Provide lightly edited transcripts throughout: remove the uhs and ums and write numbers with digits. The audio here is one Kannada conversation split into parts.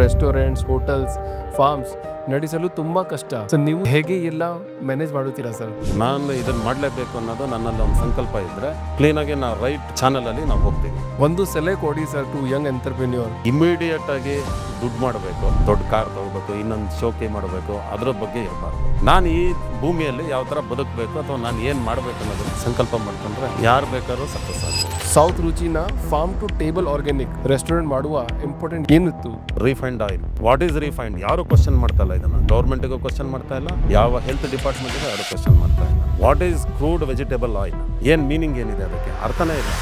ರೆಸ್ಟೋರೆಂಟ್ಸ್, ಹೋಟೆಲ್ಸ್, ಫಾರ್ಮ್ಸ್ ನಡೆಸಲು ತುಂಬ ಕಷ್ಟ. ಸೊ ನೀವು ಹೇಗೆ ಎಲ್ಲ ಮ್ಯಾನೇಜ್ ಮಾಡುತ್ತೀರಾ ಸರ್? ನಾನು ಇದನ್ನ ಮಾಡಲೇಬೇಕು ಅನ್ನೋದು ನನ್ನಲ್ಲಿ ಒಂದು ಸಂಕಲ್ಪ ಇದ್ರೆ ಕ್ಲೀನಾಗಿ ನಾವು ರೈಟ್ ಚಾನಲಲ್ಲಿ ನಾವು ಹೋಗ್ತೀವಿ. ಒಂದು ಸಲಹೆ ಕೊಡಿ sir to young entrepreneur. Immediate ಆಗಿ ದುಡ್ಡು ಮಾಡಬೇಕು, ದೊಡ್ಡ ಕಾರ್ ತಗೋಬೇಕು, ಇನ್ನೊಂದು ಶೋಕಿ ಮಾಡಬೇಕು, ಅದ್ರ ಬಗ್ಗೆ ಇರಬಾರ್ದು. ನಾನು ಈ ಭೂಮಿಯಲ್ಲಿ ಯಾವ ಥರ ಬದುಕಬೇಕು ಅಥವಾ ನಾನು ಏನು ಮಾಡಬೇಕು ಅನ್ನೋದನ್ನ ಸಂಕಲ್ಪ ಮಾಡ್ಕೊಂಡ್ರೆ ಯಾರು ಬೇಕಾದ್ರೂ ಸಕ್ಸಸ್ ಆಗ್ಬೋದು. ಸೌತ್ ರುಚಿನ farm to table organic restaurant ಮಾಡುವ ಇಂಪಾರ್ಟೆಂಟ್ ಏನಿತ್ತು? Refined oil. What is refined? ಯಾರು ಕ್ವಶನ್ ಮಾಡ್ತಾ ಇಲ್ಲ ಇದನ್ನ. ಗೌರ್ಮೆಂಟಿಗೂ ಕ್ವಶನ್ ಮಾಡ್ತಾ ಇಲ್ಲ, ಯಾವ ಹೆಲ್ತ್ ಡಿಪಾರ್ಟ್ಮೆಂಟ್ಗೂ ಯಾರು ಕ್ವಶನ್ ಮಾಡ್ತಾ ಇಲ್ಲ. What is crude vegetable oil? ಏನು ಮೀನಿಂಗ್ ಏನಿದೆ ಅದಕ್ಕೆ? ಅರ್ಥನೇ ಇಲ್ಲ.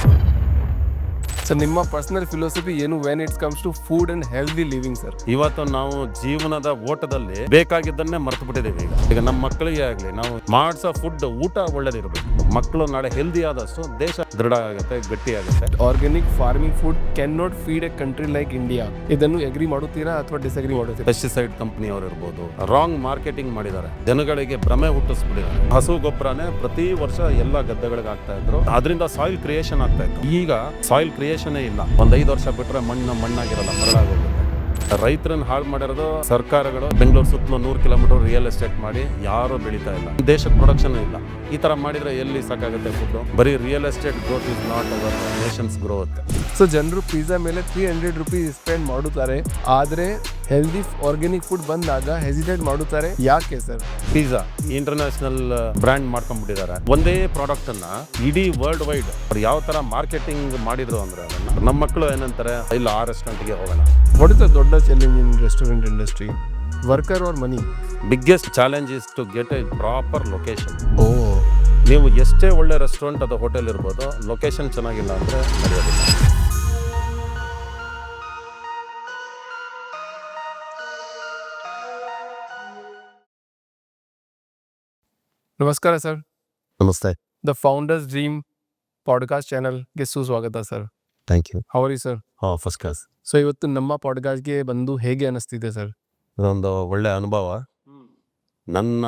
ಸರ್ ನಿಮ್ಮ ಪರ್ಸನಲ್ ಫಿಲಾಸಫಿ ಏನು when it's comes to food and healthy living sir? ಇವತ್ತು ನಾವು ಜೀವನದ ಓಟದಲ್ಲಿ ಬೇಕಾಗಿದ್ದನ್ನೇ ಮರ್ತು ಬಿಟ್ಟಿದ್ದೀವಿ. ಈಗ ನಮ್ಮ ಮಕ್ಕಳಿಗೆ ಆಗಲಿ, ನಾವು ಮಾಡಿಸೋ ಫುಡ್ ಊಟ ಒಳ್ಳೇದಿರಬೇಕು. ಮಕ್ಕಳು ನಾಳೆ ಹೆಲ್ದಿ ಆದಷ್ಟು ದೇಶ ದೃಢ ಆಗುತ್ತೆ, ಗಟ್ಟಿ ಆಗುತ್ತೆ. Organic farming food can not feed A country like India. ಇದನ್ನು ಅಗ್ರಿ ಮಾಡುತ್ತೀರಾ ಅಥವಾ ಡಿಸ್ಅಗ್ರಿ ಮಾಡುತ್ತೀರಾ? ಪೆಸ್ಟಿಸೈಡ್ ಕಂಪನಿಯವರು ಇರ್ಬೋದು, ರಾಂಗ್ ಮಾರ್ಕೆಟಿಂಗ್ ಮಾಡಿದ್ದಾರೆ, ಜನಗಳಿಗೆ ಭ್ರಮೆ ಹುಟ್ಟಿಸ್ಬಿಟ್ಟಿದ್ದಾರೆ. ಹಸು ಗೊಬ್ಬರನೇ ಪ್ರತಿ ವರ್ಷ ಎಲ್ಲ ಗದ್ದೆಗಳಿಗೆ ಆಗ್ತಾ ಇದ್ರು, ಅದರಿಂದ ಸಾಯಿಲ್ ಕ್ರಿಯೇಷನ್ ಆಗ್ತಾ ಇತ್ತು. ಈಗ ಸಾಯಿಲ್ ಕ್ರಿಯೇಷನ್ ಇಲ್ಲ. ಒಂದ್ 5 ವರ್ಷ ಬಿಟ್ರೆ ಮಣ್ಣಾಗಿರಲ್ಲ, ಮರಳಾಗೋಗುತ್ತೆ. ರೈತರನ್ನ ಹಾಳು ಮಾಡಿರೋದು ಸರ್ಕಾರಗಳು. ಬೆಂಗಳೂರು ಸುತ್ತಲೂ 100 ಕಿಲೋಮೀಟರ್ ರಿಯಲ್ ಎಸ್ಟೇಟ್ ಮಾಡಿ ಯಾರು ಬೆಳೀತಾ ಇಲ್ಲ. ದೇಶಕ್ಕೆ ಪ್ರೊಡಕ್ಷನ್ ಇಲ್ಲ. ಈ ತರ ಮಾಡಿದ್ರೆ ಎಲ್ಲಿ ಸಾಕಾಗುತ್ತೆ ಫುಡ್? ಬರೀ real estate growth is not our nation's growth. So ಜನರು ಪಿಜ್ಜಾ ಮೇಲೆ 300 ರೂಪೀಸ್ ಸ್ಪೆಂಡ್ ಮಾಡುತ್ತಾರೆ, ಆದ್ರೆ ಹೆಲ್ದಿ ಆರ್ಗ್ಯಾನಿಕ್ ಫುಡ್ ಬಂದಾಗ ಹೆಸಿಟೇಟ್ ಮಾಡುತ್ತಾರೆ. ಯಾಕೆ ಸರ್? ಪಿಜ್ಜಾ ಇಂಟರ್ನ್ಯಾಷನಲ್ ಬ್ರ್ಯಾಂಡ್ ಮಾಡ್ಕೊಂಡ್ಬಿಟ್ಟಿದ್ದಾರೆ. ಒಂದೇ ಪ್ರಾಡಕ್ಟ್ ಅನ್ನ ಇಡೀ ವರ್ಲ್ಡ್ ವೈಡ್ ಯಾವ ತರ ಮಾರ್ಕೆಟಿಂಗ್ ಮಾಡಿದ್ರು ಅಂದ್ರೆ ಅದನ್ನ ನಮ್ಮ ಮಕ್ಕಳು ಏನಂತಾರೆ, ಇಲ್ಲ ಆ ರೆಸ್ಟೋರೆಂಟ್ಗೆ ಹೋಗೋಣ. ವಾಟ್ ಇಸ್ ದ ದೊಡ್ಡ challenge in restaurant industry? Worker R money? Biggest challenge is to get a proper location. ಓ, ನೀವು ಎಷ್ಟೇ ಒಳ್ಳೆ ರೆಸ್ಟೋರೆಂಟ್ ಅಥವಾ ಹೋಟೆಲ್ ಇರ್ಬೋದು, ಲೊಕೇಶನ್ ಚೆನ್ನಾಗಿಲ್ಲ ಅಂದರೆ ನಡೆಯೋದಿಲ್ಲ. ನಮಸ್ಕಾರ ಸರ್. ನಮಸ್ತೆ. ದ ಫೌಂಡರ್ಸ್ ಡ್ರೀಮ್ ಪಾಡ್ಕಾಸ್ಟ್ ಚಾನಲ್ಗೆ ಸುಸ್ವಾಗತ sir. Thank you. How are you sir? First class. So ಇವತ್ತು ನಮ್ಮ ಪಾಡ್ಕಾಸ್ಟ್ಗೆ ಬಂದು ಹೇಗೆ ಅನಿಸ್ತಿದೆ ಸರ್? ಇದೊಂದು ಒಳ್ಳೆ ಅನುಭವ. ನನ್ನ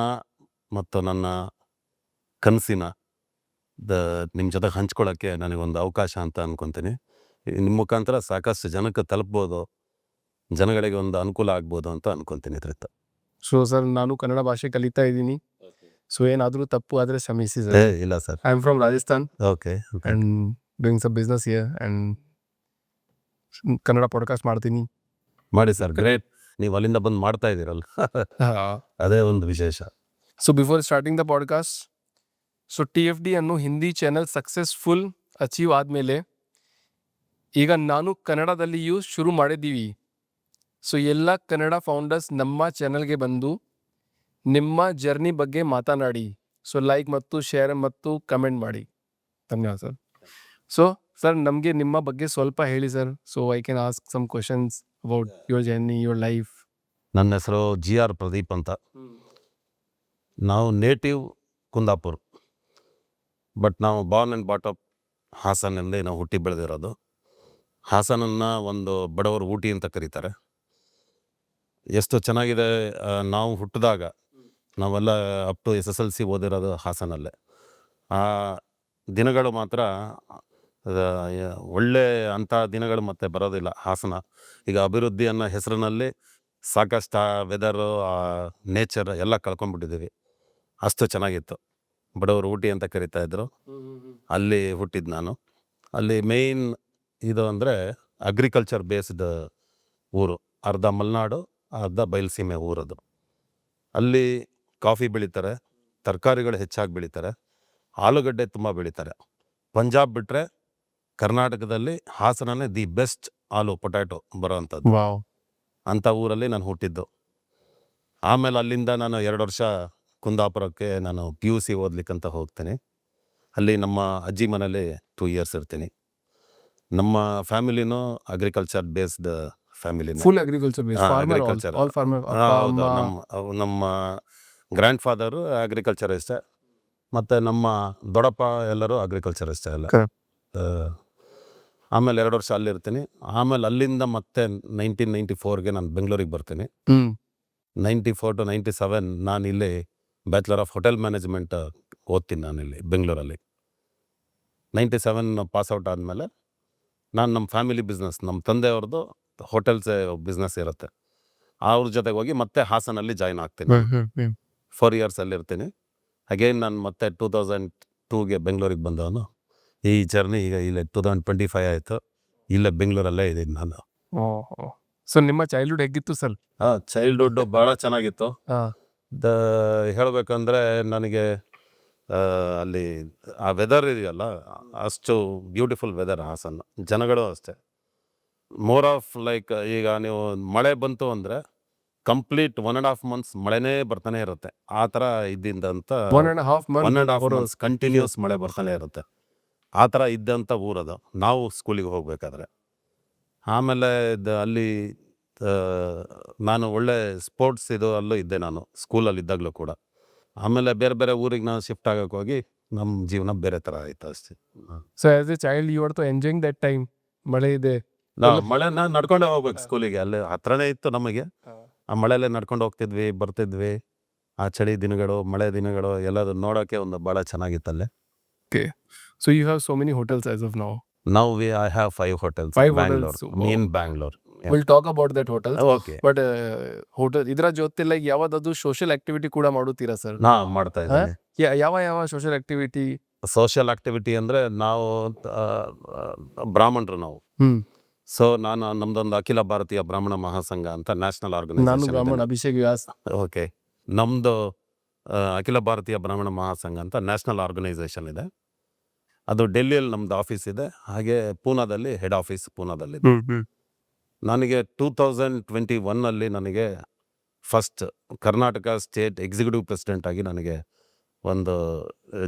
ಮತ್ತು ನನ್ನ ಕನಸಿನ ನಿಮ್ಮ ಜೊತೆ ಹಂಚ್ಕೊಳ್ಳೋಕ್ಕೆ ನನಗೊಂದು ಅವಕಾಶ ಅಂತ ಅನ್ಕೊತೀನಿ. ನಿಮ್ಮ ಮುಖಾಂತರ ಸಾಕಷ್ಟು ಜನಕ್ಕೆ ತಲುಪ್ಬೋದು, ಜನಗಳಿಗೆ ಒಂದು ಅನುಕೂಲ ಆಗ್ಬೋದು ಅಂತ ಅನ್ಕೊತೀನಿ ಇದರಿಂದ. ಸೊ ಸರ್, ನಾನು ಕನ್ನಡ ಭಾಷೆ ಕಲಿತಾ ಇದ್ದೀನಿ. ಸೊ ಏನಾದರೂ ತಪ್ಪು ಆದರೆ ಕ್ಷಮಿಸಿ ಸರ್. ಇಲ್ಲ sir. I am from Rajasthan okay. And doing some business here and Kannada podcast ಮಾಡ್ತೀನಿ. ಮಾಡಿ ಸರ್, ಗ್ರೇಟ್. ನೀವು ಅಲ್ಲಿಂದ ಬಂದು ಮಾಡ್ತಾ ಇದ್ದೀರಲ್ಲ, ಅದೇ ಒಂದು ವಿಶೇಷ. So before starting the podcast, so TFD ಅನ್ನೋ ಹಿಂದಿ ಚಾನಲ್ ಸಕ್ಸಸ್ಫುಲ್ ಅಚೀವ್ ಆದಮೇಲೆ ಈಗ ನಾನು ಕನ್ನಡದಲ್ಲಿಯೂ ಶುರು ಮಾಡಿದ್ದೀವಿ. ಸೊ ಎಲ್ಲ ಕನ್ನಡ ಫೌಂಡರ್ಸ್ ನಮ್ಮ ಚಾನಲ್ಗೆ ಬಂದು ನಿಮ್ಮ ಜರ್ನಿ ಬಗ್ಗೆ ಮಾತನಾಡಿ. ಸೊ ಲೈಕ್ ಮತ್ತು ಶೇರ್ ಮತ್ತು ಕಮೆಂಟ್ ಮಾಡಿ. ಧನ್ಯವಾದ ಸರ್. ಸೊ ಸರ್, ನಮಗೆ ನಿಮ್ಮ ಬಗ್ಗೆ ಸ್ವಲ್ಪ ಹೇಳಿ sir. So I can ask some questions about your journey, your life. ನನ್ನ ಹೆಸರು GR ಪ್ರದೀಪ್ ಅಂತ. ನಾವು ನೇಟಿವ್ ಕುಂದಾಪುರ್, ಬಟ್ ನಾವು ಬಾರ್ನ್ ಆ್ಯಂಡ್ ಬಾಟ್ ಅಪ್ ಹಾಸನಲ್ಲಿ ನಾವು ಹುಟ್ಟಿ ಬೆಳೆದಿರೋದು. ಹಾಸನನ್ನು ಒಂದು ಬಡವರು ಊಟಿ ಅಂತ ಕರೀತಾರೆ. ಎಷ್ಟು ಚೆನ್ನಾಗಿದೆ. ನಾವು ಹುಟ್ಟಿದಾಗ ನಾವೆಲ್ಲ ಅಪ್ ಟು SSLC ಓದಿರೋದು ಹಾಸನಲ್ಲೇ. ಆ ದಿನಗಳು ಮಾತ್ರ ಒಳ್ಳೆ ಅಂಥ ದಿನಗಳು ಮತ್ತೆ ಬರೋದಿಲ್ಲ. ಹಾಸನ ಈಗ ಅಭಿವೃದ್ಧಿ ಅನ್ನೋ ಹೆಸರಿನಲ್ಲಿ ಸಾಕಷ್ಟು ಆ ವೆದರು, ಆ ನೇಚರ್ ಎಲ್ಲ ಕಳ್ಕೊಂಡ್ಬಿಟ್ಟಿದ್ದೀವಿ. ಅಷ್ಟು ಚೆನ್ನಾಗಿತ್ತು. ಬಡವರು ಊಟಿ ಅಂತ ಕರಿತಾ ಇದ್ರು. ಅಲ್ಲಿ ಹುಟ್ಟಿದ್ದು ನಾನು. ಅಲ್ಲಿ ಮೇಯ್ನ್ ಇದು ಅಂದರೆ ಅಗ್ರಿಕಲ್ಚರ್ ಬೇಸ್ಡ್ ಊರು. ಅರ್ಧ ಮಲೆನಾಡು, ಅರ್ಧ ಬಯಲುಸೀಮೆ ಊರದು. ಅಲ್ಲಿ ಕಾಫಿ ಬೆಳೀತಾರೆ, ತರಕಾರಿಗಳು ಹೆಚ್ಚಾಗಿ ಬೆಳೀತಾರೆ, ಆಲೂಗಡ್ಡೆ ತುಂಬ ಬೆಳೀತಾರೆ. ಪಂಜಾಬ್ ಬಿಟ್ಟರೆ ಕರ್ನಾಟಕದಲ್ಲಿ ಹಾಸನನೇ ದಿ ಬೆಸ್ಟ್ ಆಲೂ ಪೊಟ್ಯಾಟೊ ಬರೋ ಅಂಥದ್ದು. ವಾವ್. ಅಂಥ ಊರಲ್ಲಿ ನಾನು ಹುಟ್ಟಿದ್ದು. ಆಮೇಲೆ ಅಲ್ಲಿಂದ ನಾನು 2 ವರ್ಷ ಕುಂದಾಪುರಕ್ಕೆ ನಾನು PUC ಓದ್ಲಿಕ್ಕಂತ ಹೋಗ್ತೀನಿ. ಅಲ್ಲಿ ನಮ್ಮ ಅಜ್ಜಿ ಮನೇಲಿ 2 ಇಯರ್ಸ್ ಇರ್ತೀನಿ. ನಮ್ಮ ಫ್ಯಾಮಿಲಿನೂ agriculture based family. Full agriculture base, farmer, agriculture. All farmer. ಹೌದು. ನಮ್ಮ ಗ್ರ್ಯಾಂಡ್ ಫಾದರು ಅಗ್ರಿಕಲ್ಚರಿಸ್ಟೇ, ಮತ್ತು ನಮ್ಮ ದೊಡ್ಡಪ್ಪ ಎಲ್ಲರೂ ಅಗ್ರಿಕಲ್ಚರಿಸ್ಟೇ ಎಲ್ಲ. ಆಮೇಲೆ 2 ವರ್ಷ ಅಲ್ಲಿರ್ತೀನಿ. ಆಮೇಲೆ ಅಲ್ಲಿಂದ ಮತ್ತೆ 1994ಗೆ ನಾನು ಬೆಂಗಳೂರಿಗೆ ಬರ್ತೀನಿ. 94 to 97 ನಾನು ಇಲ್ಲಿ ಬ್ಯಾಚುಲರ್ ಆಫ್ ಹೋಟೆಲ್ ಮ್ಯಾನೇಜ್ಮೆಂಟ್ ಓದ್ತೀನಿ ನಾನಿಲ್ಲಿ ಬೆಂಗಳೂರಲ್ಲಿ. 97 ಪಾಸ್ಔಟ್ ಆದಮೇಲೆ ನಾನು ನಮ್ಮ ಫ್ಯಾಮಿಲಿ ಬಿಸ್ನೆಸ್, ನಮ್ಮ ತಂದೆಯವ್ರದ್ದು ಹೋಟೆಲ್ಸ್ ಬಿಸ್ನೆಸ್ ಇರುತ್ತೆ. ಅವ್ರ ಜೊತೆಗೆ ಹೋಗಿ ಮತ್ತೆ ಹಾಸನಲ್ಲಿ ಜಾಯ್ನ್ ಆಗ್ತೀನಿ. 4 years ಅಲ್ಲಿರ್ತೀನಿ. ಅಗೈನ್ ನಾನು ಮತ್ತೆ 2002ಗೆ ಬೆಂಗಳೂರಿಗೆ ಬಂದವನು. ಈ ಜರ್ನಿ ಈಗ ಇಲ್ಲೇ 2025 ಆಯಿತು. ಇಲ್ಲೇ ಬೆಂಗಳೂರಲ್ಲೇ ಇದ್ದೀನಿ ನಾನು. ಸೊ ನಿಮ್ಮ ಚೈಲ್ಡ್ಹುಡ್ ಹೇಗಿತ್ತು ಸರ್? ಚೈಲ್ಡ್ಹುಡ್ ಭಾಳ ಚೆನ್ನಾಗಿತ್ತು. ಹಾಂ ಹೇಳಬೇಕಂದ್ರೆ ನನಗೆ ಅಲ್ಲಿ ಆ ವೆದರ್ ಇದೆಯಲ್ಲ, ಅಷ್ಟು ಬ್ಯೂಟಿಫುಲ್ ವೆದರ್ ಹಾಸನ್. ಜನಗಳು ಅಷ್ಟೇ. ಮೋರ್ ಆಫ್ ಲೈಕ್ ಈಗ ನೀವು ಮಳೆ ಬಂತು ಅಂದರೆ ಕಂಪ್ಲೀಟ್ 1.5 months ಮಳೆನೇ ಬರ್ತಾನೆ ಇರುತ್ತೆ. ಆ ಥರ ಇದ್ದಿಂದಂತ 1.5 months months ಕಂಟಿನ್ಯೂಸ್ ಮಳೆ ಬರ್ತಾನೆ ಇರುತ್ತೆ. ಆ ಥರ ಇದ್ದಂಥ ಊರದು ನಾವು ಸ್ಕೂಲಿಗೆ ಹೋಗ್ಬೇಕಾದ್ರೆ. ಆಮೇಲೆ ಅಲ್ಲಿ ನಾನು ಒಳ್ಳೆ ಸ್ಪೋರ್ಟ್ಸ್ ಇದು ಅಲ್ಲೂ ಇದ್ದೆ ನಾನು ಸ್ಕೂಲಲ್ಲಿ ಇದ್ದಾಗಲೂ ಕೂಡ. ಆಮೇಲೆ ಬೇರೆ ಬೇರೆ ಊರಿಗೆ ನಾನು ಶಿಫ್ಟ್ ಆಗೋಕೆ ಹೋಗಿ ನಮ್ಮ ಜೀವನ ಬೇರೆ ಥರ ಆಯಿತು ಅಷ್ಟೇ. So as a child you are to enjoying that time. ಮಳೆ ಇದೆ, ಮಳೆನ ನಡ್ಕೊಂಡೇ ಹೋಗ್ಬೇಕು ಸ್ಕೂಲಿಗೆ. ಅಲ್ಲಿ ಹತ್ರನೇ ಇತ್ತು ನಮಗೆ. ಆ ಮಳೆಯಲ್ಲೇ ನಡ್ಕೊಂಡು ಹೋಗ್ತಿದ್ವಿ, ಬರ್ತಿದ್ವಿ. ಆ ಚಳಿ ದಿನಗಳು, ಮಳೆ ದಿನಗಳು ಎಲ್ಲದು ನೋಡೋಕ್ಕೆ ಒಂದು ಭಾಳ ಚೆನ್ನಾಗಿತ್ತಲ್ಲೇ. So you have so many hotels as of now. Now I have 5 hotels. 5 Bangalore. hotels. Wow. In Bangalore. Yeah. Will talk about that hotel. Okay. But hotel ಇದರ ಜೊತೆ ಲೈಕ್ ಯಾವ್ದಾದ್ರು ಸೋಷಿಯಲ್ ಆಕ್ಟಿವಿಟಿ ಕೂಡ ಮಾಡುತ್ತೀರಾ ಸರ್? ನಾ ಮಾಡ್ತಾ ಇದ್ದೀನಿ. ಯಾವ ಸೋಷಿಯಲ್ ಆಕ್ಟಿವಿಟಿ? ಸೋಷಿಯಲ್ ಆಕ್ಟಿವಿಟಿ ಅಂದರೆ ನಾವು ಬ್ರಾಹ್ಮಣರು ನಾವು. ಸೊ ನಾನು ನಮ್ದೊಂದು ಅಖಿಲ ಭಾರತೀಯ ಬ್ರಾಹ್ಮಣ ಮಹಾಸಂಘ ಅಂತ ನ್ಯಾಷನಲ್ ನಾನು ಆರ್ಗನೈಸೇಷನ್. ಬ್ರಾಹ್ಮಣ ಅಭಿಷೇಕ್ ವ್ಯಾಸ್. ಓಕೆ. ನಮ್ಮದು ಅಖಿಲ ಭಾರತೀಯ ಬ್ರಾಹ್ಮಣ ಮಹಾಸಂಘ ಅಂತ ನ್ಯಾಷನಲ್ ಆರ್ಗನೈಸೇಷನ್ ಇದೆ. ಅದು ಡೆಲ್ಲಿಯಲ್ಲಿ ನಮ್ಮದು ಆಫೀಸ್ ಇದೆ. ಹಾಗೆ ಪೂನಾದಲ್ಲಿ ಹೆಡ್ ಆಫೀಸ್ ಪೂನಾದಲ್ಲಿದೆ. ನನಗೆ 2021 ನನಗೆ first Karnataka state executive president ಆಗಿ ನನಗೆ ಒಂದು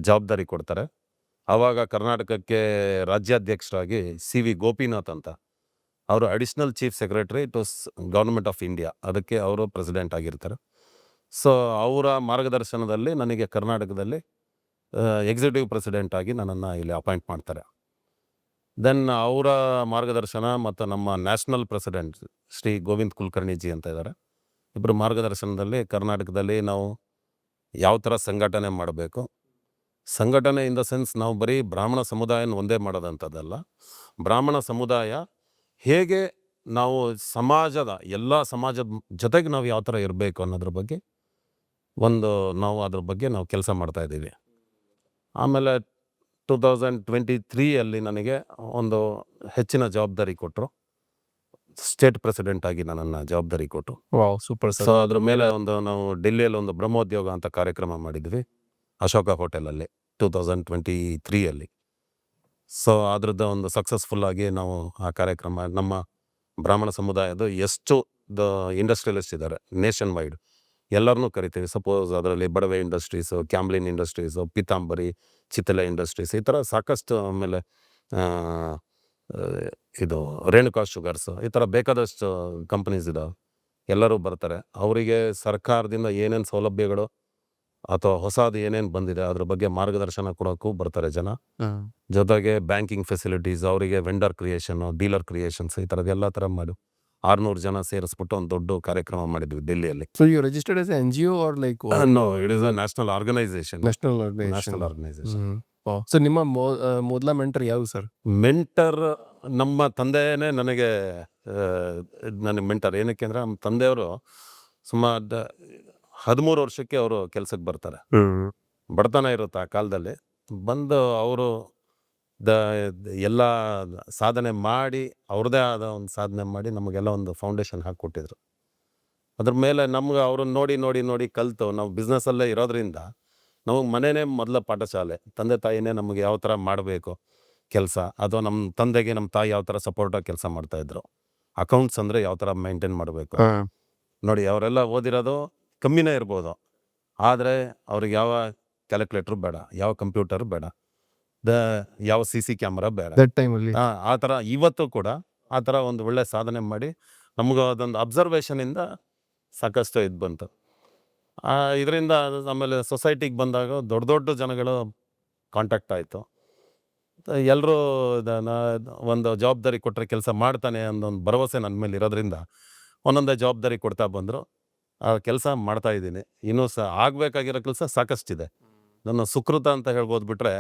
ಜವಾಬ್ದಾರಿ ಕೊಡ್ತಾರೆ. ಆವಾಗ ಕರ್ನಾಟಕಕ್ಕೆ ರಾಜ್ಯಾಧ್ಯಕ್ಷರಾಗಿ CV ಗೋಪಿನಾಥ್ ಅಂತ ಅವರು additional chief secretary to government of India, ಅದಕ್ಕೆ ಅವರು ಪ್ರೆಸಿಡೆಂಟ್ ಆಗಿರ್ತಾರೆ. ಸೊ ಅವರ ಮಾರ್ಗದರ್ಶನದಲ್ಲಿ ನನಗೆ ಕರ್ನಾಟಕದಲ್ಲಿ ಎಕ್ಸಿಕ್ಯೂಟಿವ್ ಪ್ರೆಸಿಡೆಂಟ್ ಆಗಿ ನನ್ನನ್ನು ಇಲ್ಲಿ ಅಪಾಯಿಂಟ್ ಮಾಡ್ತಾರೆ. ದೆನ್ ಅವರ ಮಾರ್ಗದರ್ಶನ ಮತ್ತು ನಮ್ಮ ನ್ಯಾಷನಲ್ ಪ್ರೆಸಿಡೆಂಟ್ ಶ್ರೀ ಗೋವಿಂದ್ ಕುಲಕರ್ಣಿಜಿ ಅಂತ ಇದ್ದಾರೆ. ಇಬ್ಬರು ಮಾರ್ಗದರ್ಶನದಲ್ಲಿ ಕರ್ನಾಟಕದಲ್ಲಿ ನಾವು ಯಾವ ಥರ ಸಂಘಟನೆ ಮಾಡಬೇಕು. ಸಂಘಟನೆ ಇನ್ ದ ಸೆನ್ಸ್ ನಾವು ಬರೀ ಬ್ರಾಹ್ಮಣ ಸಮುದಾಯನ ಒಂದೇ ಮಾಡೋದಂಥದ್ದಲ್ಲ. ಬ್ರಾಹ್ಮಣ ಸಮುದಾಯ ಹೇಗೆ ನಾವು ಎಲ್ಲ ಸಮಾಜದ ಜೊತೆಗೆ ನಾವು ಯಾವ ಥರ ಇರಬೇಕು ಅನ್ನೋದ್ರ ಬಗ್ಗೆ ನಾವು ಕೆಲಸ ಮಾಡ್ತಾಯಿದ್ದೀವಿ. ಆಮೇಲೆ 2023 ನನಗೆ ಒಂದು ಹೆಚ್ಚಿನ ಜವಾಬ್ದಾರಿ ಕೊಟ್ಟರು. ಸ್ಟೇಟ್ ಪ್ರೆಸಿಡೆಂಟ್ ಆಗಿ ನನ್ನನ್ನು ಜವಾಬ್ದಾರಿ ಕೊಟ್ಟರು. Wow, super sir. ಸೊ ಅದ್ರ ಮೇಲೆ ನಾವು ಡೆಲ್ಲಿಯಲ್ಲಿ ಒಂದು ಬ್ರಹ್ಮೋದ್ಯೋಗ ಅಂತ ಕಾರ್ಯಕ್ರಮ ಮಾಡಿದ್ವಿ ಅಶೋಕ ಹೋಟೆಲಲ್ಲಿ 2023. ಸೊ ಅದ್ರದ್ದು ಒಂದು ಸಕ್ಸಸ್ಫುಲ್ ಆಗಿ ನಾವು ಆ ಕಾರ್ಯಕ್ರಮ ನಮ್ಮ ಬ್ರಾಹ್ಮಣ ಸಮುದಾಯದ ಎಷ್ಟು ಇಂಡಸ್ಟ್ರಿಯಲಿಸ್ಟ್ ಇದ್ದಾರೆ ನೇಷನ್ ವೈಡ್ ಎಲ್ಲರನ್ನೂ ಕರಿತೀವಿ. ಸಪೋಸ್ ಅದರಲ್ಲಿ Badve industries, Camlin industries, Pitambari, Chitale industries, ಈ ಥರ ಸಾಕಷ್ಟು. ಆಮೇಲೆ ಇದು ರೇಣುಕಾ ಶುಗರ್ಸ್, ಈ ಥರ ಬೇಕಾದಷ್ಟು ಕಂಪ್ನೀಸ್ ಇದಾವೆ. ಎಲ್ಲರೂ ಬರ್ತಾರೆ. ಅವರಿಗೆ ಸರ್ಕಾರದಿಂದ ಏನೇನು ಸೌಲಭ್ಯಗಳು ಅಥವಾ ಹೊಸದು ಏನೇನು ಬಂದಿದೆ ಅದ್ರ ಬಗ್ಗೆ ಮಾರ್ಗದರ್ಶನ ಕೊಡೋಕ್ಕೂ ಬರ್ತಾರೆ ಜನ. ಜೊತೆಗೆ ಬ್ಯಾಂಕಿಂಗ್ ಫೆಸಿಲಿಟೀಸ್, ಅವರಿಗೆ ವೆಂಡರ್ ಕ್ರಿಯೇಷನು, ಡೀಲರ್ ಕ್ರಿಯೇಷನ್ಸ್, ಈ ಥರದ್ದು ಎಲ್ಲ ಥರ ಮಾಡಿ 600 ಜನ ಸೇರಿಸ್ಬಿಟ್ಟು ಒಂದು ದೊಡ್ಡ ಕಾರ್ಯಕ್ರಮ ಮಾಡಿದ್ವಿ ಡೆಲ್ಲಿಯಲ್ಲಿ. So you registered as an NGO or like no, it is a national organisation. National organisation. So ನಿಮ್ಮ ಮೊದಲ ಮೆಂಟರ್ ಯಾವುದು ಸರ್? ಮೆಂಟರ್ ನಮ್ಮ ತಂದೆಯೇ ನನಗೆ ಮೆಂಟರ್. ಏನಕ್ಕೆ ಅಂದರೆ ನಮ್ಮ ತಂದೆಯವರು ಸುಮಾರು 13 ವರ್ಷಕ್ಕೆ ಅವರು ಕೆಲಸಕ್ಕೆ ಬರ್ತಾರೆ. ಬಡತನ ಇರುತ್ತೆ ಆ ಕಾಲದಲ್ಲಿ. ಬಂದು ಅವರು ಎಲ್ಲ ಸಾಧನೆ ಮಾಡಿ ಅವ್ರದ್ದೇ ಆದ ಒಂದು ಸಾಧನೆ ಮಾಡಿ ನಮಗೆಲ್ಲ ಒಂದು ಫೌಂಡೇಶನ್ ಹಾಕಿಕೊಟ್ಟಿದ್ರು. ಅದ್ರ ಮೇಲೆ ನಮ್ಗೆ ಅವ್ರನ್ನ ನೋಡಿ ನೋಡಿ ನೋಡಿ ಕಲಿತು ನಾವು ಬಿಸ್ನೆಸ್ಸಲ್ಲೇ ಇರೋದ್ರಿಂದ ನಮಗೆ ಮನೆಯೇ ಮೊದಲ ಪಾಠಶಾಲೆ. ತಂದೆ ತಾಯಿನೇ ನಮಗೆ ಯಾವ ಥರ ಮಾಡಬೇಕು ಕೆಲಸ, ಅಥವಾ ನಮ್ಮ ತಂದೆಗೆ ನಮ್ಮ ತಾಯಿ ಯಾವ ಥರ ಸಪೋರ್ಟಾಗಿ ಕೆಲಸ ಮಾಡ್ತಾಯಿದ್ರು. ಅಕೌಂಟ್ಸ್ ಅಂದರೆ ಯಾವ ಥರ ಮೇಂಟೈನ್ ಮಾಡಬೇಕು ನೋಡಿ. ಅವರೆಲ್ಲ ಓದಿರೋದು ಕಮ್ಮಿನೇ ಇರ್ಬೋದು, ಆದರೆ ಅವ್ರಿಗೆ ಯಾವ ಕ್ಯಾಲ್ಕುಲೇಟ್ರು ಬೇಡ, ಯಾವ ಕಂಪ್ಯೂಟರ್ ಬೇಡ, ಯಾವ CC ಕ್ಯಾಮ್ರಾ ಬೇಡ. ಆ ಥರ ಇವತ್ತು ಕೂಡ ಆ ಥರ ಒಂದು ಒಳ್ಳೆ ಸಾಧನೆ ಮಾಡಿ ನಮ್ಗೆ ಅದೊಂದು ಅಬ್ಸರ್ವೇಷನಿಂದ ಸಾಕಷ್ಟು ಇದು ಬಂತು. ಇದರಿಂದ ಆಮೇಲೆ ಸೊಸೈಟಿಗೆ ಬಂದಾಗ ದೊಡ್ಡ ದೊಡ್ಡ ಜನಗಳು ಕಾಂಟ್ಯಾಕ್ಟ್ ಆಯಿತು. ಎಲ್ಲರೂ ಒಂದು ಜವಾಬ್ದಾರಿ ಕೊಟ್ಟರೆ ಕೆಲಸ ಮಾಡ್ತಾನೆ ಅನ್ನೋದು ಭರವಸೆ ನನ್ನ ಮೇಲೆ ಇರೋದ್ರಿಂದ ಒಂದೊಂದೇ ಜವಾಬ್ದಾರಿ ಕೊಡ್ತಾ ಬಂದರು. ಆ ಕೆಲಸ ಮಾಡ್ತಾಯಿದ್ದೀನಿ. ಇನ್ನೂ ಆಗಬೇಕಾಗಿರೋ ಕೆಲಸ ಸಾಕಷ್ಟಿದೆ. ನನ್ನ ಸುಕೃತ ಅಂತ ಹೇಳ್ಬೋದು ಬಿಟ್ಟರೆ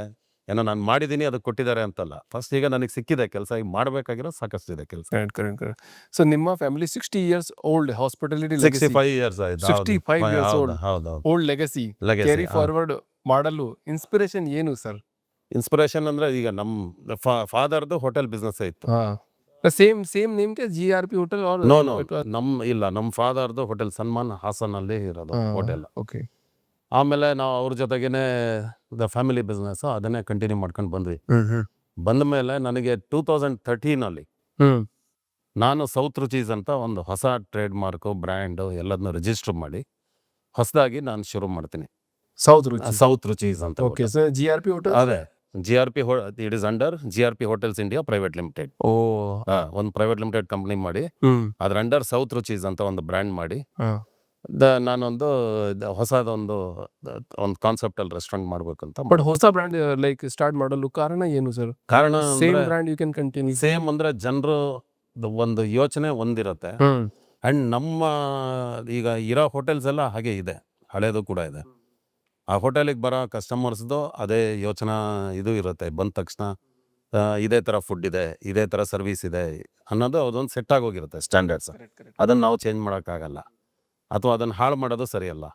ಏನೋ ನಾನು ಮಾಡಿದ್ದೀನಿ ಅದಕ್ಕೆ ಕೊಟ್ಟಿದ್ದಾರೆ ಅಂತಲ್ಲ. ಫಸ್ಟ್ ಈಗ ನನಗೆ ಸಿಕ್ಕಿದೆ ಕೆಲಸ, ಈಗ ಮಾಡಬೇಕಾಗಿರೋ ಸಾಕಷ್ಟಿದೆ ಕೆಲಸ. ಕರೆಕ್ಟ್. ಸೊ ನಿಮ್ಮ family 60 years old hospitality legacy. 65 years ಆಯ್ತು. 65 years old. ಹೌದು old legacy Legacy, carry forward ಮಾಡಲು ಇನ್ಸ್ಪಿರೇಷನ್ ಏನು ಸರ್? ಇನ್ಸ್ಪಿರೇಷನ್ ಅಂದ್ರೆ ಈಗ ನಮ್ಮ ಫಾದರ್ದು ಹೋಟೆಲ್ ಬಿಸ್ನೆಸ್ ಇತ್ತು. ಸೇಮ್ ನೇಮ್ ಕೆ GRP ಹೋಟೆಲ್ ಆರ್ ನೋ ನಮ್ಮ ಫಾದರ್ದು ಹೋಟೆಲ್ ಸನ್ಮಾನ್ ಹಾಸನ್ ಅಲ್ಲಿ ಇರೋದು ಹೋಟೆಲ್. ಓಕೆ. ಆಮೇಲೆ ನಾವು ಅವ್ರ ಜೊತೆಗೇನೆ ದ ಫ್ಯಾಮಿಲಿ ಬಿಸ್ನೆಸ್ ಅದನ್ನೇ ಕಂಟಿನ್ಯೂ ಮಾಡ್ಕೊಂಡು ಬಂದ್ವಿ. ಬಂದ ಮೇಲೆ ನನಗೆ 2013 ಅಲ್ಲಿ ನಾನು ಸೌತ್ ರುಚೀಸ್ ಅಂತ ಒಂದು ಹೊಸ ಟ್ರೇಡ್ ಮಾರ್ಕು ಬ್ರ್ಯಾಂಡು ಎಲ್ಲದನ್ನ ರಿಜಿಸ್ಟರ್ ಮಾಡಿ ಹೊಸದಾಗಿ ನಾನು ಶುರು ಮಾಡ್ತೀನಿ. ಸೌತ್ ರುಚಿ. ಸೌತ್ ರುಚೀಸ್ ಅಂತ. Okay sir. GRP hotel. ಅದೇ GRP it is under GRP hotels India private limited. ಓ ಒಂದು ಪ್ರೈವೇಟ್ ಲಿಮಿಟೆಡ್ ಕಂಪ್ನಿ ಮಾಡಿ ಅದ್ರ ಅಂಡರ್ ಸೌತ್ ರುಚೀಸ್ ಅಂತ ಒಂದು ಬ್ರ್ಯಾಂಡ್ ಮಾಡಿ ನಾನೊಂದು ಹೊಸದೊಂದು ಕಾನ್ಸೆಪ್ಟ್ ಅಲ್ಲಿ ರೆಸ್ಟೋರೆಂಟ್ ಮಾಡ್ಬೇಕಂತ. ಬಟ್ ಹೊಸ ಬ್ರ್ಯಾಂಡ್ ಲೈಕ್ ಸ್ಟಾರ್ಟ್ ಮಾಡಲು ಕಾರಣ ಏನು ಸರ್? ಕಾರಣ same brand you can continue. Same ಅಂದ್ರೆ ಜನರು ಒಂದು ಯೋಚನೆ ಒಂದಿರುತ್ತೆ. ಅಂಡ್ ನಮ್ಮ ಈಗ ಇರೋ ಹೋಟೆಲ್ಸ್ ಎಲ್ಲ ಹಾಗೆ ಇದೆ, ಹಳೇದು ಕೂಡ ಇದೆ. ಆ ಹೋಟೆಲಿಗೆ ಬರೋ ಕಸ್ಟಮರ್ಸ್ದು ಅದೇ ಯೋಚನಾ ಇದು ಇರುತ್ತೆ. ಬಂದ ತಕ್ಷಣ ಇದೇ ಥರ ಫುಡ್ ಇದೆ, ಇದೇ ಥರ ಸರ್ವಿಸ್ ಇದೆ ಅನ್ನೋದು ಅದೊಂದು ಸೆಟ್ ಆಗೋಗಿರುತ್ತೆ ಸ್ಟ್ಯಾಂಡರ್ಡ್ಸ್. ಅದನ್ನು ನಾವು ಚೇಂಜ್ ಮಾಡೋಕ್ಕಾಗಲ್ಲ ಅಥವಾ ಅದನ್ನು ಹಾಳು ಮಾಡೋದು ಸರಿಯಲ್ಲ.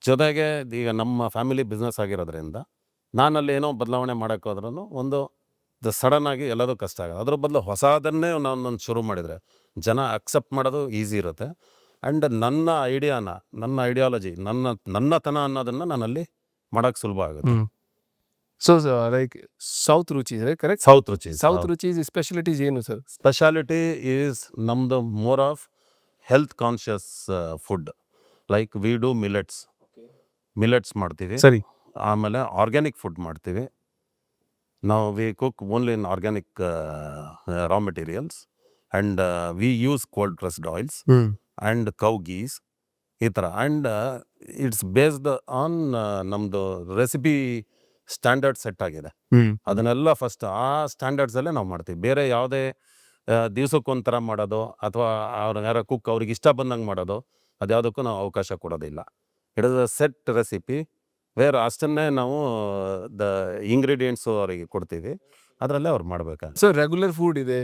ಜೊತೆಗೆ ಈಗ ನಮ್ಮ ಫ್ಯಾಮಿಲಿ ಬಿಸ್ನೆಸ್ ಆಗಿರೋದ್ರಿಂದ ನಾನಲ್ಲಿ ಏನೋ ಬದಲಾವಣೆ ಮಾಡೋಕ್ಕೋದ್ರೂ ಒಂದು ಸಡನ್ ಆಗಿ ಎಲ್ಲದೂ ಕಷ್ಟ ಆಗೋದು. ಅದ್ರ ಬದಲು ಹೊಸದನ್ನೇ ನಾನೊಂದು ಶುರು ಮಾಡಿದರೆ ಜನ ಅಕ್ಸೆಪ್ಟ್ ಮಾಡೋದು ಈಸಿ ಇರುತ್ತೆ. ಆ್ಯಂಡ್ ನನ್ನ ಐಡಿಯಾಲಜಿ ನನ್ನತನ ಅನ್ನೋದನ್ನು ನಾನಲ್ಲಿ ಮಾಡೋಕ್ಕೆ ಸುಲಭ ಆಗುತ್ತೆ. So like south Ruchi correct. South Ruchi specialities ಏನು ಸರ್? ಸ್ಪೆಷಾಲಿಟಿ ಈಸ್ ನಮ್ದು more of health conscious food. Like we do millets ಮಾಡ್ತೀವಿ. ಸರಿ. ಆಮೇಲೆ ಆರ್ಗ್ಯಾನಿಕ್ ಫುಡ್ ಮಾಡ್ತೀವಿ. ನಾವು we cook only in organic raw materials and we use cold pressed oils and cow ghees ಈ ಥರ. ಆ್ಯಂಡ್ ಇಟ್ಸ್ ಬೇಸ್ಡ್ ಆನ್ ನಮ್ಮದು ರೆಸಿಪಿ ಸ್ಟ್ಯಾಂಡರ್ಡ್ ಸೆಟ್ ಆಗಿದೆ. ಅದನ್ನೆಲ್ಲ ಫಸ್ಟ್ ಆ ಸ್ಟ್ಯಾಂಡರ್ಡ್ಸಲ್ಲೇ ನಾವು ಮಾಡ್ತೀವಿ. ಬೇರೆ ಯಾವುದೇ ದಿವ್ಸಕ್ಕೊಂಥರ ಮಾಡೋದು ಅಥವಾ ಅವ್ರು ಯಾರೋ ಕುಕ್ ಅವ್ರಿಗೆ ಇಷ್ಟ ಬಂದಂಗೆ ಮಾಡೋದು ಅದ್ಯಾವುದಕ್ಕೂ ನಾವು ಅವಕಾಶ ಕೊಡೋದಿಲ್ಲ. It is a set recipe where ಅಷ್ಟನ್ನೇ ನಾವು ದ ಇಂಗ್ರೀಡಿಯೆಂಟ್ಸು ಅವರಿಗೆ ಕೊಡ್ತೀವಿ, ಅದರಲ್ಲೇ ಅವ್ರು ಮಾಡ್ಬೇಕು. ಸೊ ರೆಗ್ಯುಲರ್ ಫುಡ್ ಇದೆ,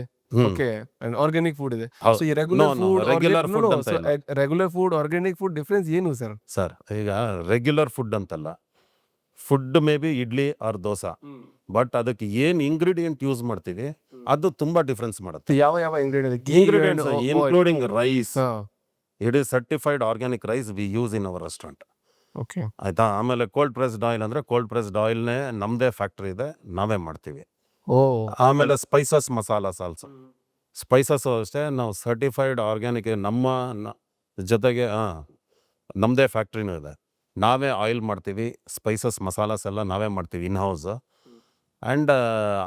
ಓಕೆ, ಅಂಡ್ ಆರ್ಗ್ಯಾನಿಕ್ ಫುಡ್ ಇದೆ. ಹೌದು. ಸೊ ಈ ರೆಗ್ಯುಲರ್ ಫುಡ್ ಅಂತ ಇಲ್ಲ. Regular food organic food difference ಏನು ಸರ್? ಸರ್ ಈಗ ರೆಗ್ಯುಲರ್ ಫುಡ್ ಅಂತಲ್ಲ, food may be idli or dosa, but ಅದಕ್ಕೆ ಏನು ಇಂಗ್ರೀಡಿಯೆಂಟ್ ಯೂಸ್ ಮಾಡ್ತೀವಿ ಅದು ತುಂಬಾ ಡಿಫ್ರೆನ್ಸ್ ಮಾಡುತ್ತೆ. ಯಾವ ingredient? Including rice. It is certified organic rice we use in our restaurant. Okay, ಆಯ್ತಾ. ಆಮೇಲೆ ಕೋಲ್ಡ್ ಪ್ರೆಸ್ಡ್ ಆಯಿಲ್ ಅಂದ್ರೆ ಕೋಲ್ಡ್ ಪ್ರೆಸ್ಡ್ ಆಯಿಲ್ನೇ ನಮ್ಮದೇ ಫ್ಯಾಕ್ಟ್ರಿ ಇದೆ, ನಾವೇ ಮಾಡ್ತೀವಿ. ಆಮೇಲೆ ಸ್ಪೈಸಸ್ ಮಸಾಲಾಸ್ ಆಲ್ಸೋ. ಸ್ಪೈಸಸ್ ಅಷ್ಟೇ ನಾವು ಸರ್ಟಿಫೈಡ್ ಆರ್ಗ್ಯಾನಿಕ್, ನಮ್ಮ ಜೊತೆಗೆ ನಮ್ಮದೇ ಫ್ಯಾಕ್ಟ್ರಿನೂ ಇದೆ, ನಾವೇ ಆಯಿಲ್ ಮಾಡ್ತೀವಿ. ಸ್ಪೈಸಸ್ ಮಸಾಲಾಸ್ ಎಲ್ಲ ನಾವೇ ಮಾಡ್ತೀವಿ ಇನ್ ಹೌಸ್. ಆ್ಯಂಡ್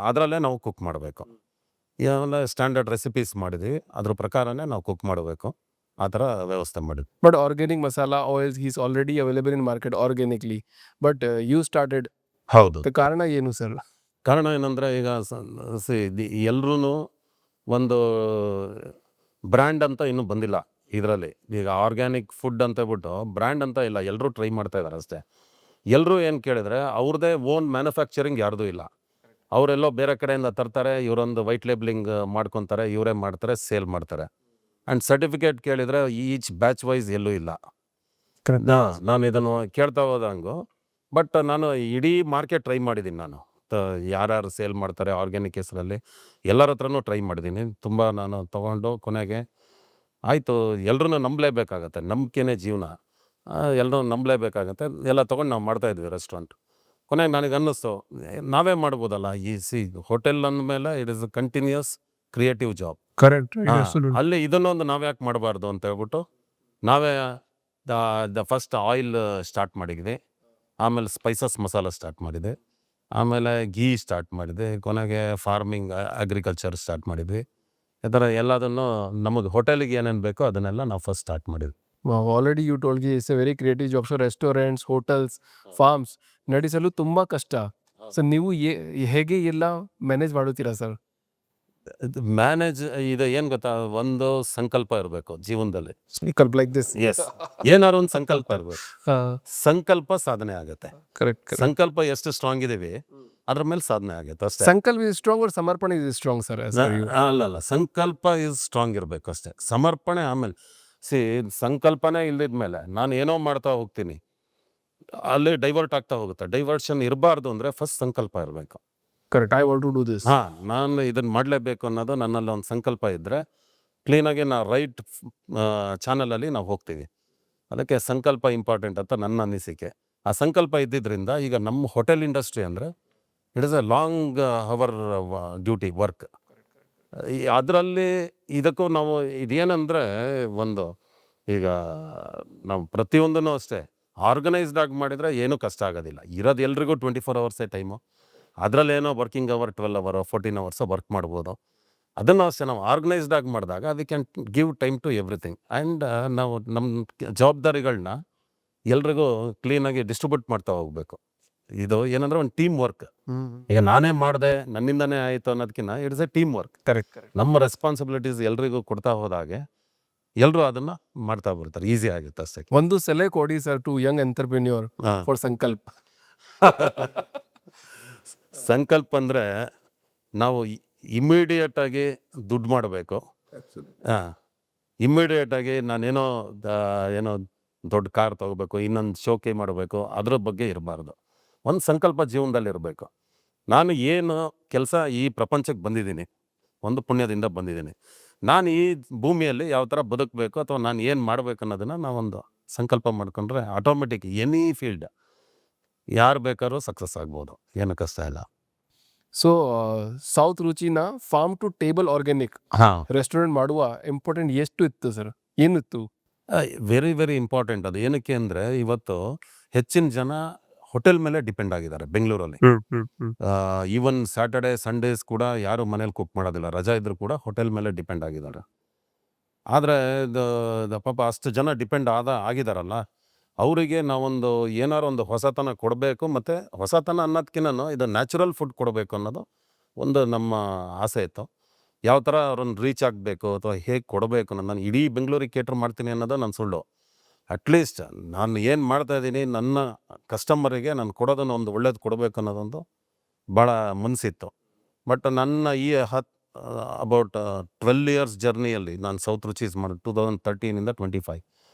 ಅದರಲ್ಲೇ ನಾವು ಕುಕ್ ಮಾಡಬೇಕು. ಇವೆಲ್ಲ ಸ್ಟ್ಯಾಂಡರ್ಡ್ ರೆಸಿಪೀಸ್ ಮಾಡಿದ್ದೀವಿ, ಅದ್ರ ಪ್ರಕಾರನೇ ನಾವು ಕುಕ್ ಮಾಡಬೇಕು. ಆ ಥರ ವ್ಯವಸ್ಥೆ ಮಾಡಿದ್ವಿ. But organic masala oils is already available in market organically, but you started. ಹೌದು. ಕಾರಣ ಏನು ಸರ್? ಕಾರಣ ಏನಂದರೆ ಈಗ ಎಲ್ಲರೂ ಒಂದು ಬ್ರ್ಯಾಂಡ್ ಅಂತ ಇನ್ನೂ ಬಂದಿಲ್ಲ ಇದರಲ್ಲಿ. ಈಗ ಆರ್ಗ್ಯಾನಿಕ್ ಫುಡ್ ಅಂತ ಹೇಳ್ಬಿಟ್ಟು ಬ್ರ್ಯಾಂಡ್ ಅಂತ ಇಲ್ಲ, ಎಲ್ಲರೂ ಟ್ರೈ ಮಾಡ್ತಾ ಇದ್ದಾರೆ ಅಷ್ಟೇ. ಎಲ್ಲರೂ ಏನು ಕೇಳಿದ್ರೆ ಅವ್ರದ್ದೇ ಓನ್ ಮ್ಯಾನುಫ್ಯಾಕ್ಚರಿಂಗ್ ಯಾರ್ದು ಇಲ್ಲ. ಅವರೆಲ್ಲೋ ಬೇರೆ ಕಡೆಯಿಂದ ತರ್ತಾರೆ, ಇವರೊಂದು ವೈಟ್ ಲೇಬ್ಲಿಂಗ್ ಮಾಡ್ಕೊತಾರೆ, ಇವರೇ ಮಾಡ್ತಾರೆ, ಸೇಲ್ ಮಾಡ್ತಾರೆ. ಆ್ಯಂಡ್ ಸರ್ಟಿಫಿಕೇಟ್ ಕೇಳಿದರೆ ಈಚ್ ಬ್ಯಾಚ್ ವೈಸ್ ಎಲ್ಲೂ ಇಲ್ಲ. ನಾನು ಇದನ್ನು ಕೇಳ್ತಾ ಹೋದಂಗು, ಬಟ್ ನಾನು ಇಡೀ ಮಾರ್ಕೆಟ್ ಟ್ರೈ ಮಾಡಿದ್ದೀನಿ. ನಾನು ಯಾರ್ಯಾರು ಸೇಲ್ ಮಾಡ್ತಾರೆ ಆರ್ಗ್ಯಾನಿಕ್ ಹೆಸರಲ್ಲಿ ಎಲ್ಲರ ಹತ್ರನೂ ಟ್ರೈ ಮಾಡಿದ್ದೀನಿ. ತುಂಬ ನಾನು ತೊಗೊಂಡು ಕೊನೆಗೆ ಆಯಿತು, ಎಲ್ಲರೂ ನಂಬಲೇಬೇಕಾಗತ್ತೆ, ನಂಬಿಕೆನೇ ಜೀವನ, ಎಲ್ಲರೂ ನಂಬಲೇಬೇಕಾಗತ್ತೆ. ಎಲ್ಲ ತೊಗೊಂಡು ನಾವು ಮಾಡ್ತಾಯಿದ್ವಿ ರೆಸ್ಟೋರೆಂಟ್. ಕೊನೆಗೆ ನನಗೆ ಅನ್ನಿಸ್ತು ನಾವೇ ಮಾಡ್ಬೋದಲ್ಲ. ಹೋಟೆಲ್ ಅಂದಮೇಲೆ it is a continuous creative job. Correct. ಅಲ್ಲಿ ಇದನ್ನೊಂದು ನಾವ್ಯಾಕೆ ಮಾಡಬಾರ್ದು ಅಂತ ಹೇಳ್ಬಿಟ್ಟು ನಾವೇ ದ ಫಸ್ಟ್ ಆಯಿಲ್ ಸ್ಟಾರ್ಟ್ ಮಾಡಿದ್ವಿ. ಆಮೇಲೆ ಸ್ಪೈಸಸ್ ಮಸಾಲ ಸ್ಟಾರ್ಟ್ ಮಾಡಿದೆ, ಆಮೇಲೆ ಗೀ ಸ್ಟಾರ್ಟ್ ಮಾಡಿದೆ, ಕೊನೆಗೆ ಫಾರ್ಮಿಂಗ್ ಅಗ್ರಿಕಲ್ಚರ್ ಸ್ಟಾರ್ಟ್ ಮಾಡಿದ್ವಿ. ಈ ಥರ ಎಲ್ಲದನ್ನು ನಮಗೆ ಹೋಟೆಲಿಗೆ ಏನೇನು ಬೇಕೋ ಅದನ್ನೆಲ್ಲ ನಾವು ಫಸ್ಟ್ ಸ್ಟಾರ್ಟ್ ಮಾಡಿದ್ವಿ. Already you told it's a very creative job. So restaurants, hotels, farms ನಡೆಸಲು ತುಂಬ ಕಷ್ಟ. ಸೊ ನೀವು ಹೇಗೆ ಎಲ್ಲ ಮ್ಯಾನೇಜ್ ಮಾಡುತ್ತೀರಾ ಸರ್? ಮ್ಯಾನೇಜ್ ಇದು ಏನು ಗೊತ್ತಾ, ಒಂದು ಸಂಕಲ್ಪ ಇರಬೇಕು ಜೀವನದಲ್ಲಿ. Like this. ಎಸ್, ಏನಾದ್ರು ಒಂದು ಸಂಕಲ್ಪ ಇರಬೇಕು. ಸಂಕಲ್ಪ ಸಾಧನೆ ಆಗುತ್ತೆ. ಕರೆಕ್ಟ್. ಸಂಕಲ್ಪ ಎಷ್ಟು ಸ್ಟ್ರಾಂಗ್ ಇದೀವಿ ಅದ್ರ ಮೇಲೆ ಸಾಧನೆ ಆಗೈತೆ ಅಷ್ಟೇ. ಸಂಕಲ್ಪ ಇಸ್ ಸ್ಟ್ರಾಂಗ್ or ಸಮರ್ಪಣೆ ಇಸ್ ಸ್ಟ್ರಾಂಗ್ ಸರ್ ಅಲ್ಲ ಸಂಕಲ್ಪ ಇಸ್ ಸ್ಟ್ರಾಂಗ್ ಇರಬೇಕು ಅಷ್ಟೇ. ಸಮರ್ಪಣೆ ಆಮೇಲೆ ಸಂಕಲ್ಪನೆ ಇಲ್ದಿದ್ಮೇಲೆ ನಾನು ಏನೋ ಮಾಡ್ತಾ ಹೋಗ್ತೀನಿ, ಅಲ್ಲಿ ಡೈವರ್ಟ್ ಆಗ್ತಾ ಹೋಗುತ್ತೆ. ಡೈವರ್ಷನ್ ಇರಬಾರ್ದು ಅಂದ್ರೆ ಫಸ್ಟ್ ಸಂಕಲ್ಪ ಇರಬೇಕು. Correct. I want to do this. ನಾನು ಇದನ್ನ ಮಾಡಲೇಬೇಕು ಅನ್ನೋದು ನನ್ನಲ್ಲಿ ಒಂದು ಸಂಕಲ್ಪ ಇದ್ದರೆ ಕ್ಲೀನಾಗಿ ನಾವು ರೈಟ್ ಚಾನಲಲ್ಲಿ ನಾವು ಹೋಗ್ತೀವಿ. ಅದಕ್ಕೆ ಸಂಕಲ್ಪ ಇಂಪಾರ್ಟೆಂಟ್ ಅಂತ ನನ್ನ ಅನಿಸಿಕೆ. ಆ ಸಂಕಲ್ಪ ಇದ್ದಿದ್ದರಿಂದ ಈಗ ನಮ್ಮ ಹೋಟೆಲ್ ಇಂಡಸ್ಟ್ರಿ ಅಂದರೆ it is a long hour duty work. ಅದರಲ್ಲಿ ಇದಕ್ಕೂ ನಾವು ಇದೇನಂದರೆ ಒಂದು ಈಗ ನಾವು ಪ್ರತಿಯೊಂದೂ ಅಷ್ಟೇ ಆರ್ಗನೈಸ್ಡ್ ಆಗಿ ಮಾಡಿದರೆ ಏನೂ ಕಷ್ಟ ಆಗೋದಿಲ್ಲ. ಇರೋದು ಎಲ್ರಿಗೂ 24 ಅವರ್ಸೇ ಟೈಮು. ಅದರಲ್ಲೇನೋ working hour 12 hour 14 hours work ಮಾಡ್ಬೋದು. ಅದನ್ನು ಅಷ್ಟೇ ನಾವು ಆರ್ಗನೈಸ್ಡ್ ಆಗಿ ಮಾಡಿದಾಗ we can give time to everything. And ನಾವು ನಮ್ಮ ಜವಾಬ್ದಾರಿಗಳನ್ನ ಎಲ್ರಿಗೂ ಕ್ಲೀನಾಗಿ ಡಿಸ್ಟ್ರಿಬ್ಯೂಟ್ ಮಾಡ್ತಾ ಹೋಗಬೇಕು. ಇದು ಏನಂದ್ರೆ ಒಂದು ಟೀಮ್ ವರ್ಕ್. ಈಗ ನಾನೇ ಮಾಡಿದೆ ನನ್ನಿಂದನೇ ಆಯಿತು ಅನ್ನೋದಕ್ಕಿಂತ it's A team work. Correct. ನಮ್ಮ ರೆಸ್ಪಾನ್ಸಿಬಿಲಿಟೀಸ್ ಎಲ್ರಿಗೂ ಕೊಡ್ತಾ ಹೋದಾಗೆ ಎಲ್ಲರೂ ಅದನ್ನು ಮಾಡ್ತಾ ಬರ್ತಾರೆ, ಈಸಿ ಆಗುತ್ತೆ ಅಷ್ಟೇ. ಒಂದು ಸಲಹೆ ಕೊಡಿ sir to young entrepreneur for sankalpa. ಸಂಕಲ್ಪ ಅಂದರೆ ನಾವು ಇಮ್ಮಿಡಿಯೇಟಾಗಿ ದುಡ್ಡು ಮಾಡಬೇಕು. ಇಮ್ಮಿಡಿಯೇಟಾಗಿ ನಾನೇನೋ ಏನೋ ದೊಡ್ಡ ಕಾರ್ ತೊಗೋಬೇಕು, ಇನ್ನೊಂದು ಶೋಕಿ ಮಾಡಬೇಕು, ಅದ್ರ ಬಗ್ಗೆ ಇರಬಾರ್ದು. ಒಂದು ಸಂಕಲ್ಪ ಜೀವನದಲ್ಲಿ ಇರಬೇಕು. ನಾನು ಏನು ಕೆಲಸ ಈ ಪ್ರಪಂಚಕ್ಕೆ ಬಂದಿದ್ದೀನಿ, ಒಂದು ಪುಣ್ಯದಿಂದ ಬಂದಿದ್ದೀನಿ. ನಾನು ಈ ಭೂಮಿಯಲ್ಲಿ ಯಾವ ಥರ ಬದುಕಬೇಕು ಅಥವಾ ನಾನು ಏನು ಮಾಡಬೇಕು ಅನ್ನೋದನ್ನು ನಾವೊಂದು ಸಂಕಲ್ಪ ಮಾಡ್ಕೊಂಡ್ರೆ ಆಟೋಮೆಟಿಕ್ ಎನಿ ಫೀಲ್ಡ್ ಯಾರು ಬೇಕಾದ್ರೂ ಸಕ್ಸಸ್ ಆಗ್ಬೋದು, ಏನು ಕಷ್ಟ ಇಲ್ಲ. ಸೊ ಸೌತ್ ರುಚಿನ farm to table organic restaurant ಮಾಡುವ ಇಂಪಾರ್ಟೆಂಟ್ ಎಷ್ಟು ಇತ್ತು ಸರ್? ಏನಿತ್ತು? Very very important. ಅದು ಏನಕ್ಕೆ ಅಂದರೆ ಇವತ್ತು ಹೆಚ್ಚಿನ ಜನ ಹೋಟೆಲ್ ಮೇಲೆ ಡಿಪೆಂಡ್ ಆಗಿದ್ದಾರೆ ಬೆಂಗಳೂರಲ್ಲಿ. ಈವನ್ ಸ್ಯಾಟರ್ಡೆ ಸಂಡೇಸ್ ಕೂಡ ಯಾರು ಮನೇಲಿ ಕುಕ್ ಮಾಡೋದಿಲ್ಲ, ರಜಾ ಇದ್ರೂ ಕೂಡ ಹೋಟೆಲ್ ಮೇಲೆ ಡಿಪೆಂಡ್ ಆಗಿದ್ದಾರೆ. ಆದರೆ ಪಾಪ ಅಷ್ಟು ಜನ ಡಿಪೆಂಡ್ ಆಗಿದಾರಲ್ಲ, ಅವರಿಗೆ ನಾವೊಂದು ಏನಾರು ಒಂದು ಹೊಸತನ ಕೊಡಬೇಕು. ಮತ್ತು ಹೊಸತನ ಅನ್ನೋದಕ್ಕಿಂತ ಇದು ನ್ಯಾಚುರಲ್ ಫುಡ್ ಕೊಡಬೇಕು ಅನ್ನೋದು ಒಂದು ನಮ್ಮ ಆಸೆ ಇತ್ತು. ಯಾವ ಥರ ಅವ್ರನ್ನ ರೀಚ್ ಆಗಬೇಕು ಅಥವಾ ಹೇಗೆ ಕೊಡಬೇಕು ಅನ್ನೋದು, ನಾನು ಇಡೀ ಬೆಂಗಳೂರಿಗೆ ಕೇಟರ್ ಮಾಡ್ತೀನಿ ಅನ್ನೋದು ನನ್ನ ಸುಳ್ಳು. ಅಟ್ಲೀಸ್ಟ್ ನಾನು ಏನು ಮಾಡ್ತಾಯಿದ್ದೀನಿ ನನ್ನ ಕಸ್ಟಮರಿಗೆ ನಾನು ಕೊಡೋದನ್ನು ಒಂದು ಒಳ್ಳೇದು ಕೊಡಬೇಕು ಅನ್ನೋದೊಂದು ಭಾಳ ಮನಸ್ಸಿತ್ತು. ಬಟ್ ನನ್ನ ಈ ಅಬೌಟ್ 12 ಇಯರ್ಸ್ ಜರ್ನಿಯಲ್ಲಿ ನಾನು ಸೌತ್ ರುಚೀಸ್ ಮಾಡಿ 2013ಇಂದ 25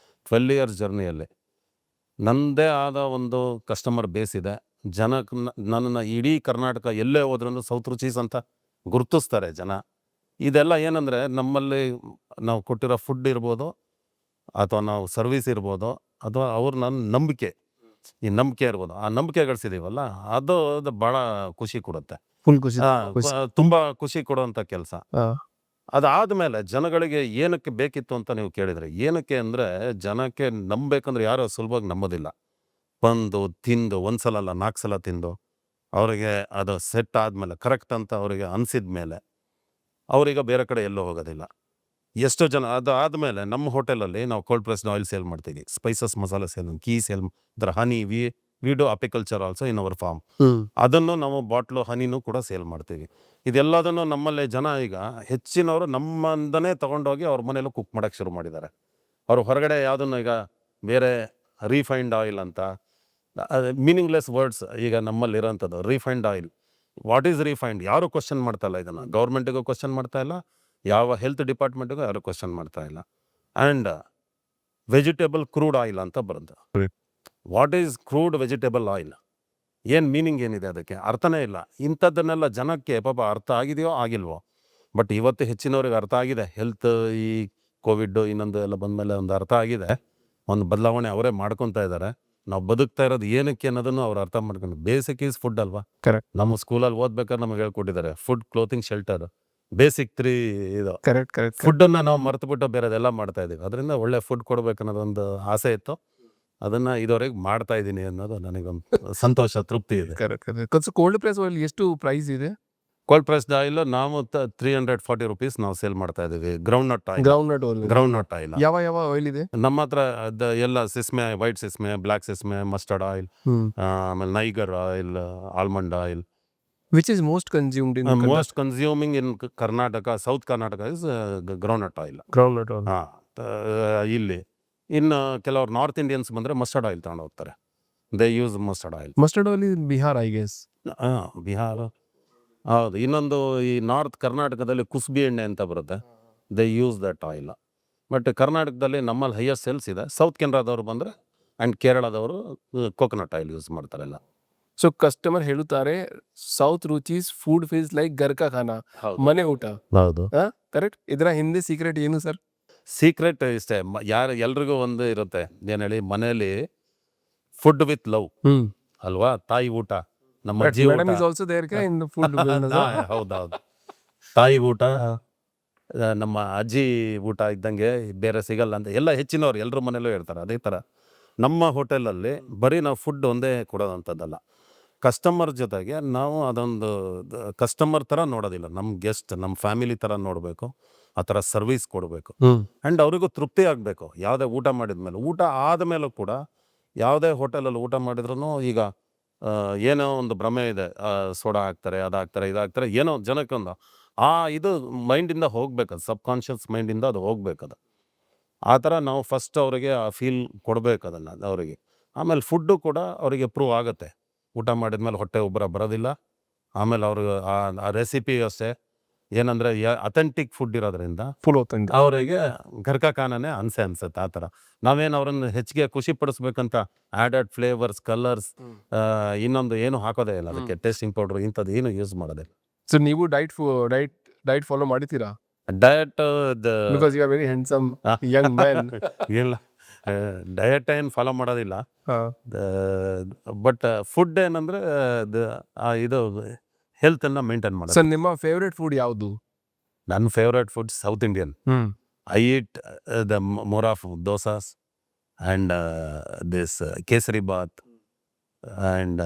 12 ಇಯರ್ಸ್ ಜರ್ನಿಯಲ್ಲಿ ನನ್ನದೇ ಆದ ಒಂದು ಕಸ್ಟಮರ್ ಬೇಸ್ ಇದೆ. ಜನಕ್ಕೆ ನನ್ನನ್ನು ಇಡೀ ಕರ್ನಾಟಕ ಎಲ್ಲೇ ಹೋದ್ರೂ ಸೌತ್ ರುಚೀಸ್ ಅಂತ ಗುರುತಿಸ್ತಾರೆ ಜನ. ಇದೆಲ್ಲ ಏನಂದರೆ ನಮ್ಮಲ್ಲಿ ನಾವು ಕೊಟ್ಟಿರೋ ಫುಡ್ ಇರ್ಬೋದು ಅಥವಾ ನಾವು ಸರ್ವಿಸ್ ಇರ್ಬೋದು ಅಥವಾ ನನ್ನ ನಂಬಿಕೆ, ಈ ನಂಬಿಕೆ ಇರ್ಬೋದು. ಆ ನಂಬಿಕೆ ಗಳಿಸಿದೀವಲ್ಲ ಅದು ಭಾಳ ಖುಷಿ ಕೊಡುತ್ತೆ. ಫುಲ್ ಖುಷಿ. ತುಂಬ ಖುಷಿ ಕೊಡುವಂಥ ಕೆಲಸ. ಅದಾದಮೇಲೆ ಜನಗಳಿಗೆ ಏನಕ್ಕೆ ಬೇಕಿತ್ತು ಅಂತ ನೀವು ಕೇಳಿದರೆ, ಏನಕ್ಕೆ ಅಂದರೆ ಜನಕ್ಕೆ ನಂಬಬೇಕಂದ್ರೆ ಯಾರು ಸುಲಭವಾಗಿ ನಂಬೋದಿಲ್ಲ. ಬಂದು ತಿಂದು ಒಂದ್ಸಲ ಅಲ್ಲ 4 ಸಲ ತಿಂದು ಅವರಿಗೆ ಅದು ಸೆಟ್ ಆದಮೇಲೆ ಕರೆಕ್ಟ್ ಅಂತ ಅವರಿಗೆ ಅನಿಸಿದ ಮೇಲೆ ಅವರೀಗ ಬೇರೆ ಕಡೆ ಎಲ್ಲೂ ಹೋಗೋದಿಲ್ಲ. ಎಷ್ಟೋ ಜನ ಅದು ಆದಮೇಲೆ ನಮ್ಮ ಹೋಟೆಲಲ್ಲಿ ನಾವು ಕೋಲ್ಡ್ ಪ್ರೆಸ್ಡ್ ಆಯಿಲ್ ಸೇಲ್ ಮಾಡ್ತೀವಿ, ಸ್ಪೈಸಸ್ ಮಸಾಲೆ ಸೇಲ್, ಕೀ ಸೇಲ್, ಅದರ honey we do apiculture also in our farm. ಅದನ್ನು ನಾವು ಬಾಟ್ಲು ಹನಿನೂ ಕೂಡ ಸೇಲ್ ಮಾಡ್ತೀವಿ. ಇದೆಲ್ಲದನ್ನು ನಮ್ಮಲ್ಲೇ ಜನ ಈಗ ಹೆಚ್ಚಿನವರು ನಮ್ಮಂದನೇ ತೊಗೊಂಡೋಗಿ ಅವ್ರ ಮನೇಲೂ ಕುಕ್ ಮಾಡೋಕ್ಕೆ ಶುರು ಮಾಡಿದ್ದಾರೆ. ಅವರು ಹೊರಗಡೆ ಯಾವುದನ್ನು ಈಗ ಬೇರೆ ರೀಫೈನ್ಡ್ ಆಯಿಲ್ ಅಂತ ಮೀನಿಂಗ್ಲೆಸ್ ವರ್ಡ್ಸ್ ಈಗ ನಮ್ಮಲ್ಲಿ ಇರೋಂಥದ್ದು. Refined oil, what is refined? ಯಾರು ಕ್ವಶನ್ ಮಾಡ್ತಾ ಇಲ್ಲ ಇದನ್ನು. ಗೌರ್ಮೆಂಟಿಗೂ ಕ್ವಶನ್ ಮಾಡ್ತಾ ಇಲ್ಲ, ಯಾವ ಹೆಲ್ತ್ ಡಿಪಾರ್ಟ್ಮೆಂಟಿಗೂ ಯಾರು ಕ್ವಶನ್ ಮಾಡ್ತಾ ಇಲ್ಲ. ಆ್ಯಂಡ್ ವೆಜಿಟೇಬಲ್ ಕ್ರೂಡ್ ಆಯಿಲ್ ಅಂತ ಬರುತ್ತೆ. What is crude vegetable oil? ಏನು ಮೀನಿಂಗ್ ಏನಿದೆ ಅದಕ್ಕೆ? ಅರ್ಥನೇ ಇಲ್ಲ. ಇಂಥದ್ದನ್ನೆಲ್ಲ ಜನಕ್ಕೆ ಪಾಪ ಅರ್ಥ ಆಗಿದೆಯೋ ಆಗಿಲ್ವೋ, ಬಟ್ ಇವತ್ತು ಹೆಚ್ಚಿನವ್ರಿಗೆ ಅರ್ಥ ಆಗಿದೆ. ಹೆಲ್ತ್ ಈ ಕೋವಿಡ್ ಇನ್ನೊಂದು ಎಲ್ಲ ಬಂದಮೇಲೆ ಒಂದು ಅರ್ಥ ಆಗಿದೆ, ಒಂದು ಬದಲಾವಣೆ ಅವರೇ ಮಾಡ್ಕೊತಾ ಇದ್ದಾರೆ. ನಾವು ಬದುಕ್ತಾ ಇರೋದು ಏನಕ್ಕೆ ಅನ್ನೋದನ್ನು ಅವ್ರು ಅರ್ಥ ಮಾಡ್ಕೊಂಡು. ಬೇಸಿಕ್ ಈಸ್ ಫುಡ್ ಅಲ್ವಾ? ಕರೆಕ್ಟ್. ನಮ್ಮ ಸ್ಕೂಲಲ್ಲಿ ಓದ್ಬೇಕಾದ್ರೆ ನಮಗೆ ಹೇಳ್ಕೊಟ್ಟಿದ್ದಾರೆ ಫುಡ್, ಕ್ಲೋತಿಂಗ್, ಶೆಲ್ಟರ್, ಬೇಸಿಕ್ 3 ಇದು. ಕರೆಕ್ಟ್. ಫುಡ್ಡನ್ನು ನಾವು ಮರೆತುಬಿಟ್ಟು ಬೇರೆದೆಲ್ಲ ಮಾಡ್ತಾ ಇದೀವಿ. ಅದರಿಂದ ಒಳ್ಳೆ ಫುಡ್ ಕೊಡ್ಬೇಕು ಅನ್ನೋದೊಂದು ಆಸೆ ಇತ್ತು. ಅದನ್ನು ಇದುವರೆಗೆ ಮಾಡ್ತಾ ಇದ್ದೀನಿ ಅನ್ನೋದು ನನಗೊಂದು ಸಂತೋಷ, ತೃಪ್ತಿ ಇದೆ. ಕರೆಕ್ಟ್. ಕೋಲ್ಡ್ ಪ್ರೆಸ್ ಆಯಿಲ್ ಎಷ್ಟು ಪ್ರೈಸ್ ಇದೆ? ಕೋಲ್ಡ್ ಪ್ರೆಸ್ಡ್ ಆಯಿಲ್ ನಾವು 340 rupees ನಾವು ಸೇಲ್ ಮಾಡ್ತಾ ಇದ್ದೀವಿ. Ground nut oil. ಯಾವ ಆಯಿಲ್ ಇದೆ ನಮ್ಮ ಹತ್ರ? ಎಲ್ಲ ಸಿಸ್ಮೆ, ವೈಟ್ ಸಿಸ್ಮೆ, ಬ್ಲ್ಯಾಕ್ ಸಿಸ್ಮೆ, ಮಸ್ಟರ್ಡ್ ಆಯಿಲ್, ಆಮೇಲೆ Niger oil, almond oil. Which is most consumed in most consuming in Karnataka, south Karnataka is ground nut oil. ಇಲ್ಲಿ ಇನ್ನು ಕೆಲವರು ನಾರ್ತ್ ಇಂಡಿಯನ್ಸ್ ಬಂದರೆ ಮಸ್ಟರ್ಡ್ ಆಯಿಲ್ ತಗೊಂಡು ಹೋಗ್ತಾರೆ. They use mustard oil. Mustard oil in Bihar I guess. Bihar ಹೌದು. ಇನ್ನೊಂದು ಈ ನಾರ್ತ್ ಕರ್ನಾಟಕದಲ್ಲಿ ಕುಸ್ಬಿ ಎಣ್ಣೆ ಅಂತ ಬರುತ್ತೆ, they use that oil. But ಕರ್ನಾಟಕದಲ್ಲಿ ನಮ್ಮಲ್ಲಿ ಹೈಯೆಸ್ಟ್ ಸೇಲ್ಸ್ ಇದೆ. ಸೌತ್ ಕೆನರಾದವ್ರು ಬಂದರೆ ಆ್ಯಂಡ್ ಕೇರಳದವರು ಕೋಕೋನಟ್ ಆಯಿಲ್ ಯೂಸ್ ಮಾಡ್ತಾರೆಲ್ಲ. ಸೊ ಕಸ್ಟಮರ್ ಹೇಳುತ್ತಾರೆ south Ruchis food feels like ಗರ್ಕಾ ಖಾನಾ, ಹೌದು ಮನೆ ಊಟ. ಹೌದು. ಕರೆಕ್ಟ್. ಇದರ ಹಿಂದೆ ಸೀಕ್ರೆಟ್ ಏನು ಸರ್? ಸೀಕ್ರೆಟ್ ಇಷ್ಟೇ, ಎಲ್ರಿಗೂ ಒಂದು ಇರುತ್ತೆ, ಏನು ಹೇಳಿ, ಮನೆಯಲ್ಲಿ ಫುಡ್ ವಿತ್ ಲವ್ ಅಲ್ವಾ, ತಾಯಿ ಊಟ, ನಮ್ಮ ಅಜ್ಜಿ ಊಟ. Madam is also there in food ಹೌದೌದು, ತಾಯಿ ಊಟ, ನಮ್ಮ ಅಜ್ಜಿ ಊಟ ಇದ್ದಂಗೆ ಬೇರೆ ಸಿಗಲ್ಲ ಅಂತ ಎಲ್ಲ ಹೆಚ್ಚಿನವ್ರು ಎಲ್ಲರ ಮನೇಲೂ ಹೇಳ್ತಾರೆ. ಅದೇ ಥರ ನಮ್ಮ ಹೋಟೆಲಲ್ಲಿ ಬರೀ ನಾವು ಫುಡ್ ಒಂದೇ ಕೊಡೋದಂಥದ್ದಲ್ಲ, ಕಸ್ಟಮರ್ ಜೊತೆಗೆ ನಾವು ಅದೊಂದು ಕಸ್ಟಮರ್ ಥರ ನೋಡೋದಿಲ್ಲ, ನಮ್ಮ ಗೆಸ್ಟ್, ನಮ್ಮ ಫ್ಯಾಮಿಲಿ ಥರ ನೋಡಬೇಕು, ಆ ಥರ ಸರ್ವಿಸ್ ಕೊಡಬೇಕು. ಆ್ಯಂಡ್ ಅವರಿಗೂ ತೃಪ್ತಿ ಆಗಬೇಕು. ಯಾವುದೇ ಊಟ ಮಾಡಿದ್ಮೇಲೆ, ಊಟ ಆದಮೇಲೂ ಕೂಡ ಯಾವುದೇ ಹೋಟೆಲಲ್ಲಿ ಊಟ ಮಾಡಿದ್ರೂ ಈಗ ಏನೋ ಒಂದು ಭ್ರಮೆ ಇದೆ, ಸೋಡಾ ಹಾಕ್ತಾರೆ, ಅದಾಗ್ತಾರೆ, ಇದಾಗ್ತಾರೆ, ಏನೋ ಜನಕ್ಕೊಂದು ಇದು ಮೈಂಡಿಂದ ಹೋಗ್ಬೇಕದು, ಸಬ್ ಕಾನ್ಷಿಯಸ್ ಮೈಂಡಿಂದ ಅದು ಹೋಗ್ಬೇಕದು. ಆ ಥರ ನಾವು ಫಸ್ಟ್ ಅವರಿಗೆ ಆ ಫೀಲ್ ಕೊಡಬೇಕು ಅದನ್ನು ಅವರಿಗೆ. ಆಮೇಲೆ ಫುಡ್ಡು ಕೂಡ ಅವರಿಗೆ ಪ್ರೂವ್ ಆಗುತ್ತೆ, ಊಟ ಮಾಡಿದ್ಮೇಲೆ ಹೊಟ್ಟೆ ಉಬ್ಬರ ಬರೋದಿಲ್ಲ. ಆಮೇಲೆ ಅವ್ರಿಗೆ ಆ ರೆಸಿಪಿ ಅಷ್ಟೇ ಏನಂದರೆ ಅಥೆಂಟಿಕ್ ಫುಡ್ ಇರೋದ್ರಿಂದ ಫುಲ್ ಹೋಗ್ತಂಗೆ. ಅವರಿಗೆ ಗರ್ಕಾ ಖಾನಾನೇ ಅನ್ಸುತ್ತೆ. ಆ ಥರ ನಾವೇನು ಅವ್ರನ್ನ ಹೆಚ್ಚಿಗೆ ಖುಷಿ ಪಡಿಸ್ಬೇಕಂತ ಆ್ಯಡೆಡ್ ಫ್ಲೇವರ್ಸ್, ಕಲರ್ಸ್, ಇನ್ನೊಂದು ಏನು ಹಾಕೋದೇ ಇಲ್ಲ ಅದಕ್ಕೆ, ಟೇಸ್ಟಿಂಗ್ ಪೌಡ್ರು ಇಂಥದ್ದು ಏನು ಯೂಸ್ ಮಾಡೋದಿಲ್ಲ. ಸೊ ನೀವು ಡೈಟ್ ಫಾಲೋ ಮಾಡಿದ್ದೀರಾ? Diet because you are very handsome young man. ಇಲ್ಲ, ಡಯಟ್ ಏನು ಫಾಲೋ ಮಾಡೋದಿಲ್ಲ. ಬಟ್ ಫುಡ್ ಏನಂದರೆ ಇದು ಹೆಲ್ತನ್ನು ಮೇಂಟೈನ್ ಮಾಡೋದು. ಸರ್ ನಿಮ್ಮ ಫೇವ್ರೆಟ್ ಫುಡ್ ಯಾವುದು? ನನ್ನ favourite food south Indian. I eat the more of dosas and this kesari bath and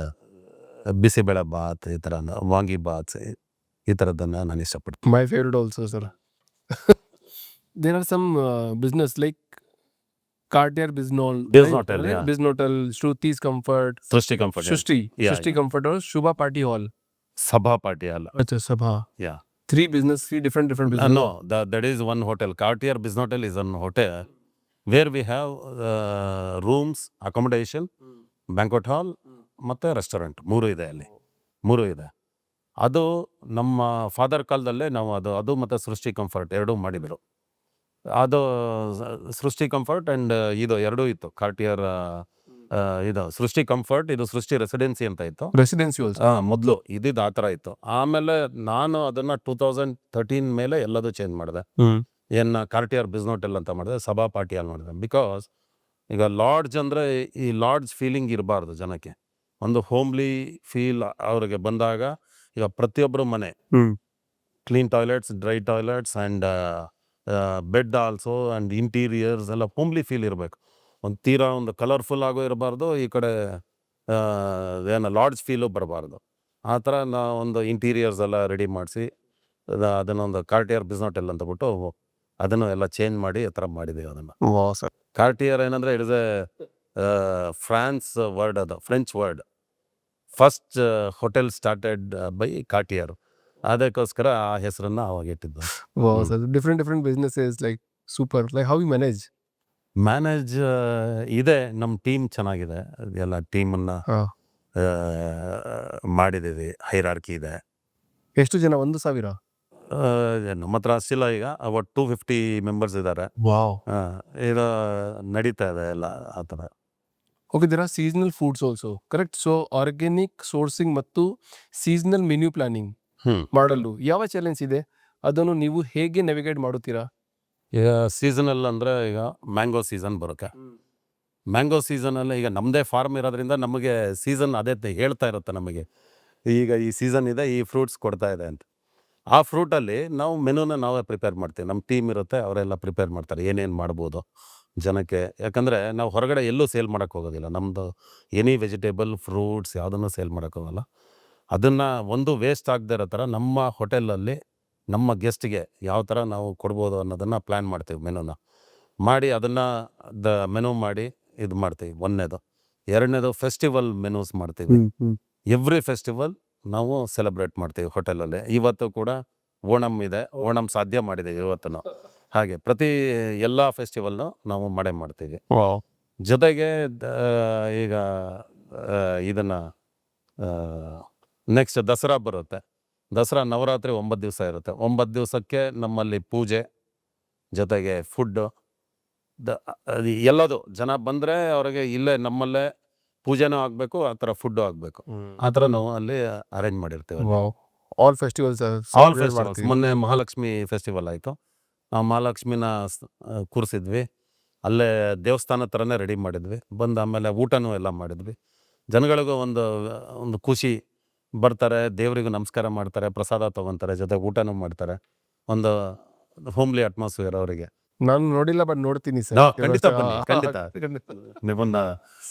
bisibele Baat, ಈ ಥರ ವಾಂಗಿ ಬಾತ್, ಈ ಥರದ್ದನ್ನು ನಾನು ಇಷ್ಟಪಡ್ತೀನಿ. My favorite also, sir. There are some business like Cartier Biznotel, yeah. Biznotel, Shruti's Comfort, ಸೃಷ್ಟಿ comfort, Shrishti Comfort or Shubha Party Hall. ಸಭಾ ಪಾರ್ಟಿ ಅಲ್ಲ. Acha, Sabha. Yeah. Three different business. No, that is one hotel. Cartier Biznotel is one hotel where we have rooms, accommodation, banquet hall ಮತ್ತು ರೆಸ್ಟೋರೆಂಟ್, ಮೂರು ಇದೆ. ಅದು ನಮ್ಮ ಫಾದರ್ ಕಾಲದಲ್ಲೇ ನಾವು ಅದು ಮತ್ತು ಸೃಷ್ಟಿ ಕಂಫರ್ಟ್ ಎರಡೂ ಮಾಡಿದರು. ಅದು ಸೃಷ್ಟಿ ಕಂಫರ್ಟ್ ಆ್ಯಂಡ್ ಇದು ಎರಡೂ ಇತ್ತು. ಕಾರ್ಟಿಯರ್ ಇದು ಸೃಷ್ಟಿ ಕಂಫರ್ಟ್, ಇದು ಸೃಷ್ಟಿ ರೆಸಿಡೆನ್ಸಿ ಅಂತ ಇತ್ತು. Residency also. ಮೊದಲು ಇದ್ದಿದ್ದು ಆ ಥರ ಇತ್ತು. ಆಮೇಲೆ ನಾನು ಅದನ್ನು 2013 ಮೇಲೆ ಎಲ್ಲದೂ ಚೇಂಜ್ ಮಾಡಿದೆ. ಏನು ಕಾರ್ಟಿಯರ್ ಬಿಸ್ನೋಟೆಲ್ ಅಂತ ಮಾಡಿದೆ, ಸಭಾ ಪಾರ್ಟಿ ಅಲ್ಲಿ ಮಾಡಿದೆ. ಬಿಕಾಸ್ ಈಗ ಲಾಡ್ಜ್ ಅಂದರೆ ಈ ಲಾಡ್ಜ್ ಫೀಲಿಂಗ್ ಇರಬಾರ್ದು ಜನಕ್ಕೆ, ಒಂದು ಹೋಮ್ಲಿ ಫೀಲ್ ಅವ್ರಿಗೆ ಬಂದಾಗ. ಈಗ ಪ್ರತಿಯೊಬ್ಬರು ಮನೆ clean toilets, dry toilets and bed also and interiors ಎಲ್ಲ ಹೋಮ್ಲಿ ಫೀಲ್ ಇರಬೇಕು. ಒಂದು ತೀರಾ ಒಂದು ಕಲರ್ಫುಲ್ ಆಗೋ ಇರಬಾರ್ದು, ಈ ಕಡೆ ಏನು ಲಾಡ್ಜ್ ಫೀಲು ಬರಬಾರ್ದು. ಆ ಥರ ನಾವು ಒಂದು ಇಂಟೀರಿಯರ್ಸ್ ಎಲ್ಲ ರೆಡಿ ಮಾಡಿಸಿ ಅದನ್ನೊಂದು ಕಾರ್ಟಿಯರ್ ಬಿಸ್ನೋಟೆಲ್ ಅಂತ ಬಿಟ್ಟು ಅದನ್ನು ಎಲ್ಲ ಚೇಂಜ್ ಮಾಡಿ ಆ ಥರ ಮಾಡಿದ್ದೀವಿ ಅದನ್ನು. ಕಾರ್ಟಿಯರ್ ಏನಂದರೆ it is a France word, ಅದು French word. First hotel started by Cartier, ಅದಕ್ಕೋಸ್ಕರ ಆ ಹೆಸರನ್ನು ಅವಾಗ ಇಟ್ಟಿದ್ದು. Wow, sir. Different businesses, like super. Like how you manage? Manage ಇದೆ, ನಮ್ಮ ಟೀಮ್ ಚೆನ್ನಾಗಿದೆ, ಎಲ್ಲ ಟೀಮನ್ನು ಮಾಡಿದ್ದೀವಿ, ಹೈರಾರ್ಕಿ ಇದೆ. ಎಷ್ಟು ಜನ? 1,000? ನಮ್ಮ ಹತ್ರ ಅಷ್ಟಿಲ್ಲ, ಈಗ ಅಬೌಟ್ 250 ಮೆಂಬರ್ಸ್ ಇದ್ದಾರೆ. Wow. ಇದು ನಡೀತಾ ಇದೆ ಎಲ್ಲ ಆ ಥರ. Okay, there are seasonal foods also, correct? So organic sourcing ಮತ್ತು seasonal menu planning ಮಾಡಲು ಯಾವ ಚಾಲೆಂಜ್ ಇದೆ? ಅದನ್ನು ನೀವು ಹೇಗೆ ನೆವಿಗೇಟ್ ಮಾಡುತ್ತೀರಾ? ಈಗ ಸೀಸನಲ್ ಅಂದರೆ ಈಗ ಮ್ಯಾಂಗೋ ಸೀಸನ್ ಬರುತ್ತೆ. ಮ್ಯಾಂಗೋ ಸೀಸನಲ್ಲಿ ಈಗ ನಮ್ಮದೇ ಫಾರ್ಮ್ ಇರೋದ್ರಿಂದ ನಮಗೆ ಸೀಸನ್ ಅದೇ ಹೇಳ್ತಾ ಇರುತ್ತೆ ನಮಗೆ, ಈಗ ಈ ಸೀಸನ್ ಇದೆ, ಈ ಫ್ರೂಟ್ಸ್ ಕೊಡ್ತಾ ಇದೆ ಅಂತ. ಆ ಫ್ರೂಟಲ್ಲಿ ನಾವು ಮೆನುನ ನಾವೇ ಪ್ರಿಪೇರ್ ಮಾಡ್ತೀವಿ. ನಮ್ಮ ಟೀಮ್ ಇರುತ್ತೆ, ಅವರೆಲ್ಲ ಪ್ರಿಪೇರ್ ಮಾಡ್ತಾರೆ ಏನೇನು ಮಾಡ್ಬೋದು ಜನಕ್ಕೆ. ಯಾಕಂದರೆ ನಾವು ಹೊರಗಡೆ ಎಲ್ಲೂ ಸೇಲ್ ಮಾಡೋಕ್ಕೆ ಹೋಗೋದಿಲ್ಲ, ನಮ್ಮದು ಎನಿ ವೆಜಿಟೇಬಲ್, ಫ್ರೂಟ್ಸ್ ಯಾವುದನ್ನು ಸೇಲ್ ಮಾಡೋಕ್ಕೋಗಲ್ಲ. ಅದನ್ನು ಒಂದು ವೇಸ್ಟ್ ಆಗದೆ ಇರೋ ಥರ ನಮ್ಮ ಹೋಟೆಲಲ್ಲಿ ನಮ್ಮ ಗೆಸ್ಟ್ಗೆ ಯಾವ ಥರ ನಾವು ಕೊಡ್ಬೋದು ಅನ್ನೋದನ್ನು ಪ್ಲ್ಯಾನ್ ಮಾಡ್ತೀವಿ. ಮೆನುನ ಮಾಡಿ ಅದನ್ನು ಮೆನು ಮಾಡಿ ಇದು ಮಾಡ್ತೀವಿ. ಒಂದನೇದು. ಎರಡನೇದು ಫೆಸ್ಟಿವಲ್ ಮೆನೂಸ್ ಮಾಡ್ತೀವಿ. ಎವ್ರಿ ಫೆಸ್ಟಿವಲ್ ನಾವು ಸೆಲೆಬ್ರೇಟ್ ಮಾಡ್ತೀವಿ ಹೋಟೆಲಲ್ಲಿ. ಇವತ್ತು ಕೂಡ ಓಣಂ ಇದೆ, ಓಣಂ ಸಾಧ್ಯ ಮಾಡಿದ್ದೀವಿ ಇವತ್ತು. ಹಾಗೆ ಪ್ರತಿ ಎಲ್ಲ ಫೆಸ್ಟಿವಲ್ನು ನಾವು ಮಾಡ್ತೀವಿ. ಜೊತೆಗೆ ಈಗ ಇದನ್ನು ನೆಕ್ಸ್ಟ್ ದಸರಾ ಬರುತ್ತೆ. ದಸರಾ ನವರಾತ್ರಿ 9 ದಿವಸ ಇರುತ್ತೆ. 9 ದಿವಸಕ್ಕೆ ನಮ್ಮಲ್ಲಿ ಪೂಜೆ ಜೊತೆಗೆ ಫುಡ್ಡು ಅದು ಎಲ್ಲದು ಜನ ಬಂದರೆ ಅವ್ರಿಗೆ ಇಲ್ಲೇ ನಮ್ಮಲ್ಲೇ ಪೂಜೆನೂ ಆಗಬೇಕು, ಆ ಥರ ಫುಡ್ಡು ಆಗಬೇಕು. ಆ ಥರ ನಾವು ಅಲ್ಲಿ ಅರೇಂಜ್ ಮಾಡಿರ್ತೀವಿ. Wow, all festivals all festivals. ಮೊನ್ನೆ ಮಹಾಲಕ್ಷ್ಮಿ ಫೆಸ್ಟಿವಲ್ ಆಯಿತು. ಆ ಮಹಾಲಕ್ಷ್ಮಿನ ಕೂರಿಸಿದ್ವಿ. ಅಲ್ಲೇ ದೇವಸ್ಥಾನ ಥರನೇ ರೆಡಿ ಮಾಡಿದ್ವಿ. ಬಂದು ಆಮೇಲೆ ಊಟನೂ ಎಲ್ಲ ಮಾಡಿದ್ವಿ. ಜನಗಳಿಗೂ ಒಂದು ಖುಷಿ, ಬರ್ತಾರೆ, ದೇವರಿಗೂ ನಮಸ್ಕಾರ ಮಾಡ್ತಾರೆ, ಪ್ರಸಾದ ತೊಗೊತಾರೆ, ಜೊತೆಗೆ ಊಟನೂ ಮಾಡ್ತಾರೆ. ಒಂದು ಹೋಮ್ಲಿ ಅಟ್ಮಾಸ್ಫಿಯರ್ ಅವರಿಗೆ. ನಾನು ನೋಡಿಲ್ಲ, ಬಟ್ ನೋಡ್ತೀನಿ ಸರ್. ಖಂಡಿತ ಬನ್ನಿ, ಖಂಡಿತ ನಿಮ್ಮನ್ನ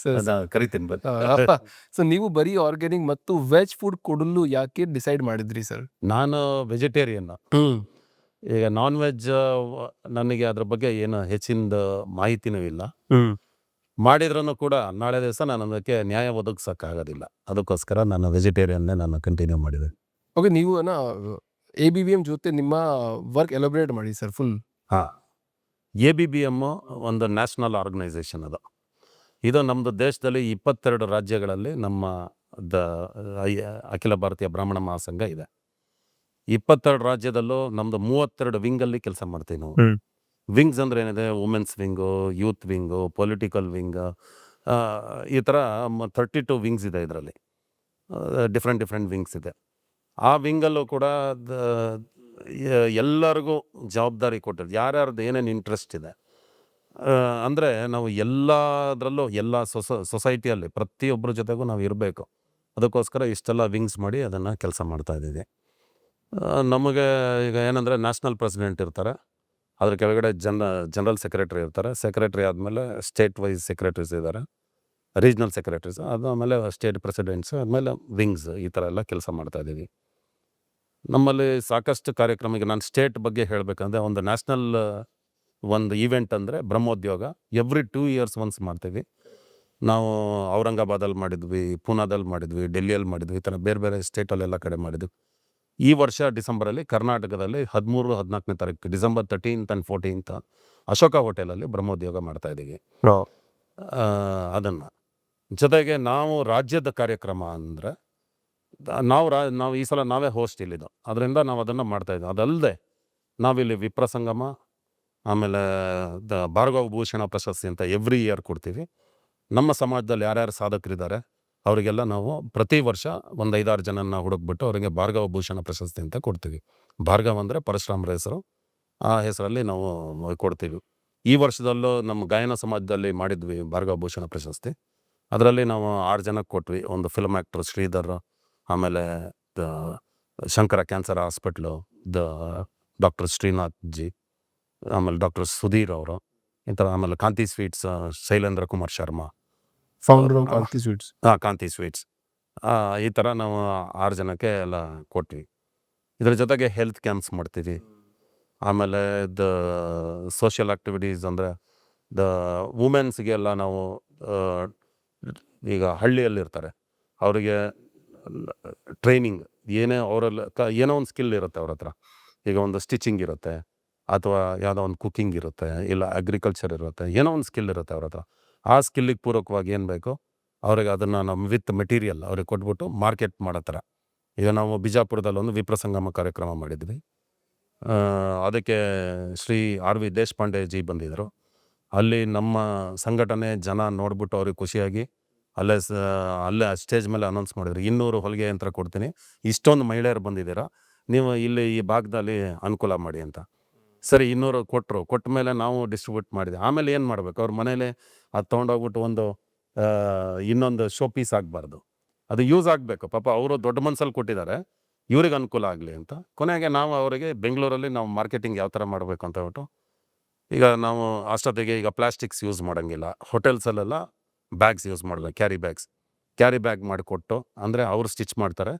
ಕರಿತೀನಿ ಬನ್ನಿ. ಸೊ ನೀವು ಬರೀ ಆರ್ಗ್ಯಾನಿಕ್ ಮತ್ತು ವೆಜ್ ಫುಡ್ ಕೊಡಲು ಯಾಕೆ ಡಿಸೈಡ್ ಮಾಡಿದ್ರಿ ಸರ್? ನಾನು ವೆಜಿಟೇರಿಯನ್. ಈಗ ನಾನ್ ವೆಜ್ ನನಗೆ ಅದ್ರ ಬಗ್ಗೆ ಏನು ಹೆಚ್ಚಿನ ಮಾಹಿತಿನೂ ಇಲ್ಲ. ಮಾಡಿದ್ರೂ ಕೂಡ ನಾಳೆ ದಿವಸ ನಾನು ಅದಕ್ಕೆ ನ್ಯಾಯ ಒದಗಿಸೋಕ್ಕಾಗೋದಿಲ್ಲ. ಅದಕ್ಕೋಸ್ಕರ ನಾನು ವೆಜಿಟೇರಿಯನ್ನೇ ನಾನು ಕಂಟಿನ್ಯೂ ಮಾಡಿದೆ. ಓಕೆ, ನೀವು ABBM ಜೊತೆ ನಿಮ್ಮ ವರ್ಕ್ ಎಲಾಬ್ರೇಟ್ ಮಾಡಿ ಸರ್ ಫುಲ್. ಹಾಂ, ABBM ಒಂದು ನ್ಯಾಷನಲ್ ಆರ್ಗನೈಸೇಷನ್ ಅದು. ಇದು ನಮ್ಮದು ದೇಶದಲ್ಲಿ 22 ರಾಜ್ಯಗಳಲ್ಲಿ ನಮ್ಮ ಅಖಿಲ ಭಾರತೀಯ ಬ್ರಾಹ್ಮಣ ಮಹಾಸಂಘ ಇದೆ. 22 ರಾಜ್ಯದಲ್ಲೂ ನಮ್ಮದು 32 ವಿಂಗಲ್ಲಿ ಕೆಲಸ ಮಾಡ್ತೀವಿ ನಾವು. ವಿಂಗ್ಸ್ ಅಂದರೆ ಏನಿದೆ, women's wing, youth wing, political wing, ಈ ಥರ 32 ವಿಂಗ್ಸ್ ಇದೆ. ಇದರಲ್ಲಿ ಡಿಫ್ರೆಂಟ್ ವಿಂಗ್ಸ್ ಇದೆ. ಆ ವಿಂಗಲ್ಲೂ ಕೂಡ ಎಲ್ಲರಿಗೂ ಜವಾಬ್ದಾರಿ ಕೊಟ್ಟಿದ್ದು, ಯಾರ್ಯಾರ್ದು ಏನೇನು ಇಂಟ್ರೆಸ್ಟ್ ಇದೆ. ಅಂದರೆ ನಾವು ಎಲ್ಲದರಲ್ಲೂ ಎಲ್ಲ ಸೊಸೈಟಿಯಲ್ಲಿ ಪ್ರತಿಯೊಬ್ಬರ ಜೊತೆಗೂ ನಾವು ಇರಬೇಕು. ಅದಕ್ಕೋಸ್ಕರ ಇಷ್ಟೆಲ್ಲ ವಿಂಗ್ಸ್ ಮಾಡಿ ಅದನ್ನು ಕೆಲಸ ಮಾಡ್ತಾಯಿದ್ದೀವಿ. ನಮಗೆ ಈಗ ಏನಂದರೆ ನ್ಯಾಷನಲ್ ಪ್ರೆಸಿಡೆಂಟ್ ಇರ್ತಾರೆ, ಅದ್ರ ಕೆಳಗಡೆ ಜನರಲ್ ಸೆಕ್ರೆಟರಿ ಇರ್ತಾರೆ. ಸೆಕ್ರೆಟರಿ ಆದಮೇಲೆ ಸ್ಟೇಟ್ ವೈಸ್ ಸೆಕ್ರೆಟರೀಸ್ ಇದ್ದಾರೆ, ರೀಜ್ನಲ್ ಸೆಕ್ರೆಟರೀಸ್, ಅದಾದಮೇಲೆ ಸ್ಟೇಟ್ ಪ್ರೆಸಿಡೆಂಟ್ಸ್, ಆದಮೇಲೆ ವಿಂಗ್ಸ್, ಈ ಥರ ಎಲ್ಲ ಕೆಲಸ ಮಾಡ್ತಾಯಿದ್ದೀವಿ. ನಮ್ಮಲ್ಲಿ ಸಾಕಷ್ಟು ಕಾರ್ಯಕ್ರಮ. ಈಗ ನಾನು ಸ್ಟೇಟ್ ಬಗ್ಗೆ ಹೇಳಬೇಕಂದ್ರೆ, ಒಂದು ನ್ಯಾಷನಲ್ ಒಂದು ಈವೆಂಟ್ ಅಂದರೆ ಬ್ರಹ್ಮೋದ್ಯೋಗ ಎವ್ರಿ 2 years ಒನ್ಸ್ ಮಾಡ್ತೀವಿ ನಾವು. ಔರಂಗಾಬಾದಲ್ಲಿ ಮಾಡಿದ್ವಿ, ಪೂನಾದಲ್ಲಿ ಮಾಡಿದ್ವಿ, ಡೆಲ್ಲಿಯಲ್ಲಿ ಮಾಡಿದ್ವಿ, ಈ ಥರ ಬೇರೆ ಸ್ಟೇಟಲ್ಲೆಲ್ಲ ಕಡೆ ಮಾಡಿದ್ವಿ. ಈ ವರ್ಷ ಡಿಸೆಂಬರಲ್ಲಿ ಕರ್ನಾಟಕದಲ್ಲಿ 13-14ನೇ ತಾರೀಕು, December 13th and 14th Ashoka ಹೋಟೆಲಲ್ಲಿ ಬ್ರಹ್ಮೋದ್ಯೋಗ ಮಾಡ್ತಾಯಿದ್ದೀವಿ. ಅದನ್ನು ಜೊತೆಗೆ ನಾವು ರಾಜ್ಯದ ಕಾರ್ಯಕ್ರಮ ಅಂದರೆ ನಾವು ಈ ಸಲ ನಾವೇ ಹೋಸ್ಟ್ ಇಲ್ಲಿದ್ದು, ಅದರಿಂದ ನಾವು ಅದನ್ನು ಮಾಡ್ತಾಯಿದ್ದೀವಿ. ಅದಲ್ಲದೆ ನಾವಿಲ್ಲಿ ವಿಪ್ರಸಂಗಮ, ಆಮೇಲೆ ಭಾರ್ಗವ ಭೂಷಣ ಪ್ರಶಸ್ತಿ ಅಂತ ಎವ್ರಿ ಇಯರ್ ಕೊಡ್ತೀವಿ. ನಮ್ಮ ಸಮಾಜದಲ್ಲಿ ಯಾರ್ಯಾರು ಸಾಧಕರಿದ್ದಾರೆ ಅವರಿಗೆಲ್ಲ ನಾವು ಪ್ರತಿ ವರ್ಷ ಒಂದು 5-6 ಜನನ ಹುಡುಕ್ಬಿಟ್ಟು ಅವರಿಗೆ ಭಾರ್ಗವ ಭೂಷಣ ಪ್ರಶಸ್ತಿ ಅಂತ ಕೊಡ್ತೀವಿ. ಭಾರ್ಗವ ಅಂದರೆ ಪರಶುರಾಮರ ಹೆಸರು, ಆ ಹೆಸರಲ್ಲಿ ನಾವು ಕೊಡ್ತೀವಿ. ಈ ವರ್ಷದಲ್ಲೂ ನಮ್ಮ ಗಾಯನ ಸಮಾಜದಲ್ಲಿ ಮಾಡಿದ್ವಿ ಭಾರ್ಗವ ಭೂಷಣ ಪ್ರಶಸ್ತಿ. ಅದರಲ್ಲಿ ನಾವು 6 ಜನಕ್ಕೆ ಕೊಟ್ವಿ. ಒಂದು ಫಿಲ್ಮ್ ಆ್ಯಕ್ಟ್ರು ಶ್ರೀಧರ್, ಆಮೇಲೆ Shankara cancer hospital doctor Srinath ji, ಆಮೇಲೆ ಡಾಕ್ಟರ್ ಸುಧೀರ್ ಅವರು, ಈ ಥರ. ಆಮೇಲೆ Kanti Sweets Shailendra Kumar Sharma, founder Kanti Sweets. Kanti Sweets. ಈ ಥರ ನಾವು 6 ಜನಕ್ಕೆ ಎಲ್ಲ ಕೊಟ್ವಿ. ಇದ್ರ ಜೊತೆಗೆ ಹೆಲ್ತ್ ಕ್ಯಾಂಪ್ಸ್ ಮಾಡ್ತೀವಿ. ಆಮೇಲೆ ಸೋಷಿಯಲ್ ಆ್ಯಕ್ಟಿವಿಟೀಸ್ ಅಂದರೆ ವುಮೆನ್ಸ್ಗೆಲ್ಲ ನಾವು ಈಗ ಹಳ್ಳಿಯಲ್ಲಿರ್ತಾರೆ, ಅವರಿಗೆ ಟ್ರೈನಿಂಗ್, ಅವರೆಲ್ಲ ಏನೋ ಒಂದು ಸ್ಕಿಲ್ ಇರುತ್ತೆ ಅವ್ರ ಹತ್ರ. ಈಗ ಒಂದು ಸ್ಟಿಚಿಂಗ್ ಇರುತ್ತೆ, ಅಥವಾ ಯಾವುದೋ ಒಂದು ಕುಕ್ಕಿಂಗ್ ಇರುತ್ತೆ, ಇಲ್ಲ ಅಗ್ರಿಕಲ್ಚರ್ ಇರುತ್ತೆ, ಏನೋ ಒಂದು ಸ್ಕಿಲ್ ಇರುತ್ತೆ ಅವ್ರ ಹತ್ರ. ಆ ಸ್ಕಿಲ್ಲಿಗೆ ಪೂರಕವಾಗಿ ಏನು ಬೇಕೋ ಅವ್ರಿಗೆ ಅದನ್ನು ನಮ್ಮ ವಿತ್ ಮೆಟೀರಿಯಲ್ ಅವ್ರಿಗೆ ಕೊಟ್ಬಿಟ್ಟು ಮಾರ್ಕೆಟ್ ಮಾಡೋ ಥರ. ಈಗ ನಾವು ಬಿಜಾಪುರದಲ್ಲಿ ಒಂದು ವಿಪ್ರಸಂಗಮ ಕಾರ್ಯಕ್ರಮ ಮಾಡಿದ್ವಿ. ಅದಕ್ಕೆ ಶ್ರೀ RV ದೇಶಪಾಂಡೆ ಜಿ ಬಂದಿದ್ದರು. ಅಲ್ಲಿ ನಮ್ಮ ಸಂಘಟನೆ ಜನ ನೋಡ್ಬಿಟ್ಟು ಅವ್ರಿಗೆ ಖುಷಿಯಾಗಿ ಅಲ್ಲೇ ಸ್ಟೇಜ್ ಮೇಲೆ ಅನೌನ್ಸ್ ಮಾಡಿದ್ರು, 200 ಹೊಲಿಗೆ ಯಂತ್ರ ಕೊಡ್ತೀನಿ, ಇಷ್ಟೊಂದು ಮಹಿಳೆಯರು ಬಂದಿದ್ದೀರಾ, ನೀವು ಇಲ್ಲಿ ಈ ಭಾಗದಲ್ಲಿ ಅನುಕೂಲ ಮಾಡಿ ಅಂತ. ಸರಿ, 200 ಕೊಟ್ಟರು. ಕೊಟ್ಟ ಮೇಲೆ ನಾವು ಡಿಸ್ಟ್ರಿಬ್ಯೂಟ್ ಮಾಡಿದೆ. ಆಮೇಲೆ ಏನು ಮಾಡಬೇಕು, ಅವ್ರ ಮನೇಲಿ ಅದು ತೊಗೊಂಡೋಗ್ಬಿಟ್ಟು ಇನ್ನೊಂದು ಶೋ ಪೀಸ್ ಆಗಬಾರ್ದು, ಅದು ಯೂಸ್ ಆಗಬೇಕು. ಪಾಪ ಅವರು ದೊಡ್ಡ ಮನಸ್ಸಲ್ಲಿ ಕೊಟ್ಟಿದ್ದಾರೆ, ಇವ್ರಿಗೆ ಅನುಕೂಲ ಆಗಲಿ ಅಂತ. ಕೊನೆಗೆ ನಾವು ಅವರಿಗೆ ಬೆಂಗಳೂರಲ್ಲಿ ನಾವು ಮಾರ್ಕೆಟಿಂಗ್ ಯಾವ ಥರ ಮಾಡಬೇಕು ಅಂತ ಹೇಳ್ಬಿಟ್ಟು, ಈಗ ನಾವು ಅಷ್ಟೊತ್ತಿಗೆ ಈಗ ಪ್ಲಾಸ್ಟಿಕ್ಸ್ ಯೂಸ್ ಮಾಡೋಂಗಿಲ್ಲ, ಹೋಟೆಲ್ಸಲ್ಲೆಲ್ಲ ಬ್ಯಾಗ್ಸ್ ಯೂಸ್ ಮಾಡಬೇಕು, ಕ್ಯಾರಿ ಬ್ಯಾಗ್ ಮಾಡಿಕೊಟ್ಟು, ಅಂದರೆ ಅವರು ಸ್ಟಿಚ್ ಮಾಡ್ತಾರೆ.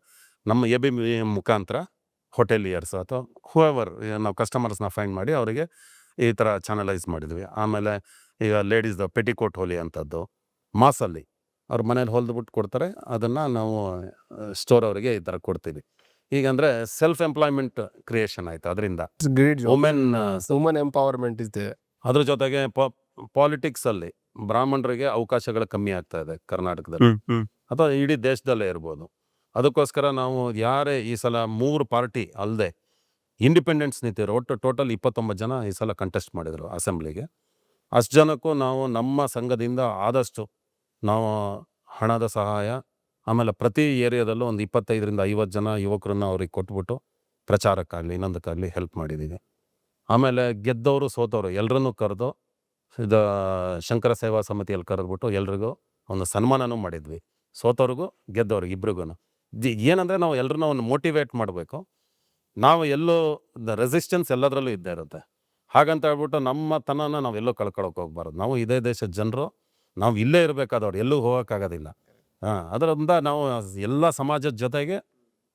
ನಮ್ಮ ABBM ಮುಖಾಂತರ ಹೋಟೆಲಿಯರ್ಸ್ ಅಥವಾ ಹೂಎವರ್ ನಾವು ಕಸ್ಟಮರ್ಸ್ನ ಫೈಂಡ್ ಮಾಡಿ ಅವರಿಗೆ ಈ ಥರ ಚಾನಲೈಸ್ ಮಾಡಿದ್ವಿ. ಆಮೇಲೆ ಈಗ ಲೇಡೀಸ್ದು ಪೆಟಿಕೋಟ್ ಹೊಲಿ ಅಂಥದ್ದು ಮಾಸಲ್ಲಿ ಅವ್ರ ಮನೇಲಿ ಹೊಲಿದ್ಬಿಟ್ಟು ಕೊಡ್ತಾರೆ, ಅದನ್ನು ನಾವು ಸ್ಟೋರ್ ಅವರಿಗೆ ಈ ಥರ ಕೊಡ್ತೀವಿ. ಹೀಗಂದರೆ ಸೆಲ್ಫ್ ಎಂಪ್ಲಾಯ್ಮೆಂಟ್ ಕ್ರಿಯೇಷನ್ ಆಯಿತು ಅದರಿಂದ. ವುಮೆನ್ ಎಂಪವರ್ಮೆಂಟ್ ಇದೆ. ಅದ್ರ ಜೊತೆಗೆ ಪಾಲಿಟಿಕ್ಸಲ್ಲಿ ಬ್ರಾಹ್ಮಣರಿಗೆ ಅವಕಾಶಗಳು ಕಮ್ಮಿ ಆಗ್ತಾ ಇದೆ ಕರ್ನಾಟಕದಲ್ಲಿ, ಅಥವಾ ಇಡೀ ದೇಶದಲ್ಲೇ ಇರ್ಬೋದು. ಅದಕ್ಕೋಸ್ಕರ ನಾವು ಯಾರೇ ಈ ಸಲ 3 ಪಾರ್ಟಿ ಅಲ್ಲದೆ ಇಂಡಿಪೆಂಡೆಂಟ್ಸ್ ನಿಂತಿದ್ರು. ಒಟ್ಟು ಟೋಟಲ್ 29 ಜನ ಈ ಸಲ ಕಂಟೆಸ್ಟ್ ಮಾಡಿದರು ಅಸೆಂಬ್ಲಿಗೆ. ಅಷ್ಟು ಜನಕ್ಕೂ ನಾವು ನಮ್ಮ ಸಂಘದಿಂದ ಆದಷ್ಟು ನಾವು ಹಣದ ಸಹಾಯ, ಆಮೇಲೆ ಪ್ರತಿ ಏರಿಯಾದಲ್ಲೂ ಒಂದು 25ರಿಂದ 50 ಜನ ಯುವಕರನ್ನ ಅವ್ರಿಗೆ ಕೊಟ್ಬಿಟ್ಟು ಪ್ರಚಾರಕ್ಕಾಗಲಿ ಇನ್ನೊಂದಕ್ಕಾಗಲಿ ಹೆಲ್ಪ್ ಮಾಡಿದ್ದೀವಿ. ಆಮೇಲೆ ಗೆದ್ದವರು ಸೋತವರು ಎಲ್ಲರನ್ನೂ ಕರೆದು ಇದು ಶಂಕರ ಸೇವಾ ಸಮಿತಿಯಲ್ಲಿ ಕರೆದ್ಬಿಟ್ಟು ಎಲ್ರಿಗೂ ಒಂದು ಸನ್ಮಾನನೂ ಮಾಡಿದ್ವಿ. ಸೋತವ್ರಿಗೂ ಗೆದ್ದವ್ರಿಗೆ ಇಬ್ರಿಗೂ ಏನಂದರೆ ನಾವು ಎಲ್ಲರನ್ನ ಒಂದು ಮೋಟಿವೇಟ್ ಮಾಡಬೇಕು. ನಾವು ಎಲ್ಲೂ ರೆಸಿಸ್ಟೆನ್ಸ್ ಎಲ್ಲದರಲ್ಲೂ ಇದ್ದೇ ಇರುತ್ತೆ. ಹಾಗಂತ ಹೇಳ್ಬಿಟ್ಟು ನಮ್ಮ ತನನ ನಾವು ಎಲ್ಲೂ ಕಳ್ಕೊಳಕ್ಕೆ ಹೋಗ್ಬಾರ್ದು. ನಾವು ಇದೇ ದೇಶದ ಜನರು, ನಾವು ಇಲ್ಲೇ ಇರಬೇಕಾದವ್ರು, ಎಲ್ಲೂ ಹೋಗೋಕ್ಕಾಗೋದಿಲ್ಲ. ಅದರಿಂದ ನಾವು ಎಲ್ಲ ಸಮಾಜದ ಜೊತೆಗೆ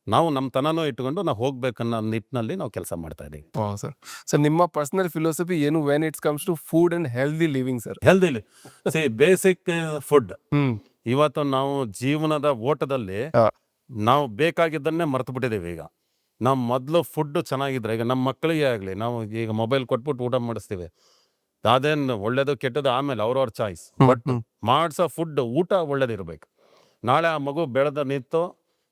ನಾವು ನಮ್ಮ ತನನೂ ಇಟ್ಕೊಂಡು ನಾವು ಹೋಗ್ಬೇಕನ್ನೋ ನಿಟ್ಟಿನಲ್ಲಿ ನಾವು ಕೆಲಸ ಮಾಡ್ತಾ ಇದ್ದೀವಿ. ಸರ್ ಸರ್ ನಿಮ್ಮ ಪರ್ಸನಲ್ ಫಿಲಾಸಫಿ ಏನು when it's comes to food and healthy living sir? Healthily basic food. Hmm ಇವತ್ತು ನಾವು ಜೀವನದ ಓಟದಲ್ಲಿ ಹಾ. ನಾವು ಬೇಕಾಗಿದ್ದನ್ನೇ ಮರ್ತು ಬಿಟ್ಟಿದ್ದೀವಿ. ಈಗ ನಾವು ಮೊದಲು ಫುಡ್ ಚೆನ್ನಾಗಿದ್ರೆ, ಈಗ ನಮ್ಮ ಮಕ್ಕಳಿಗೆ ಆಗಲಿ ನಾವು ಈಗ ಮೊಬೈಲ್ ಕೊಟ್ಬಿಟ್ಟು ಊಟ ಮಾಡಿಸ್ತೀವಿ. ಅದೇನು ಒಳ್ಳೇದು ಕೆಟ್ಟದ್ದು ಆಮೇಲೆ ಅವ್ರವ್ರ ಚಾಯ್ಸ್. ಬಟ್ ಮಾಡಿಸೋ ಫುಡ್ ಊಟ ಒಳ್ಳೇದಿರ್ಬೇಕು. ನಾಳೆ ಆ ಮಗು ಬೆಳೆದ ನಿಂತು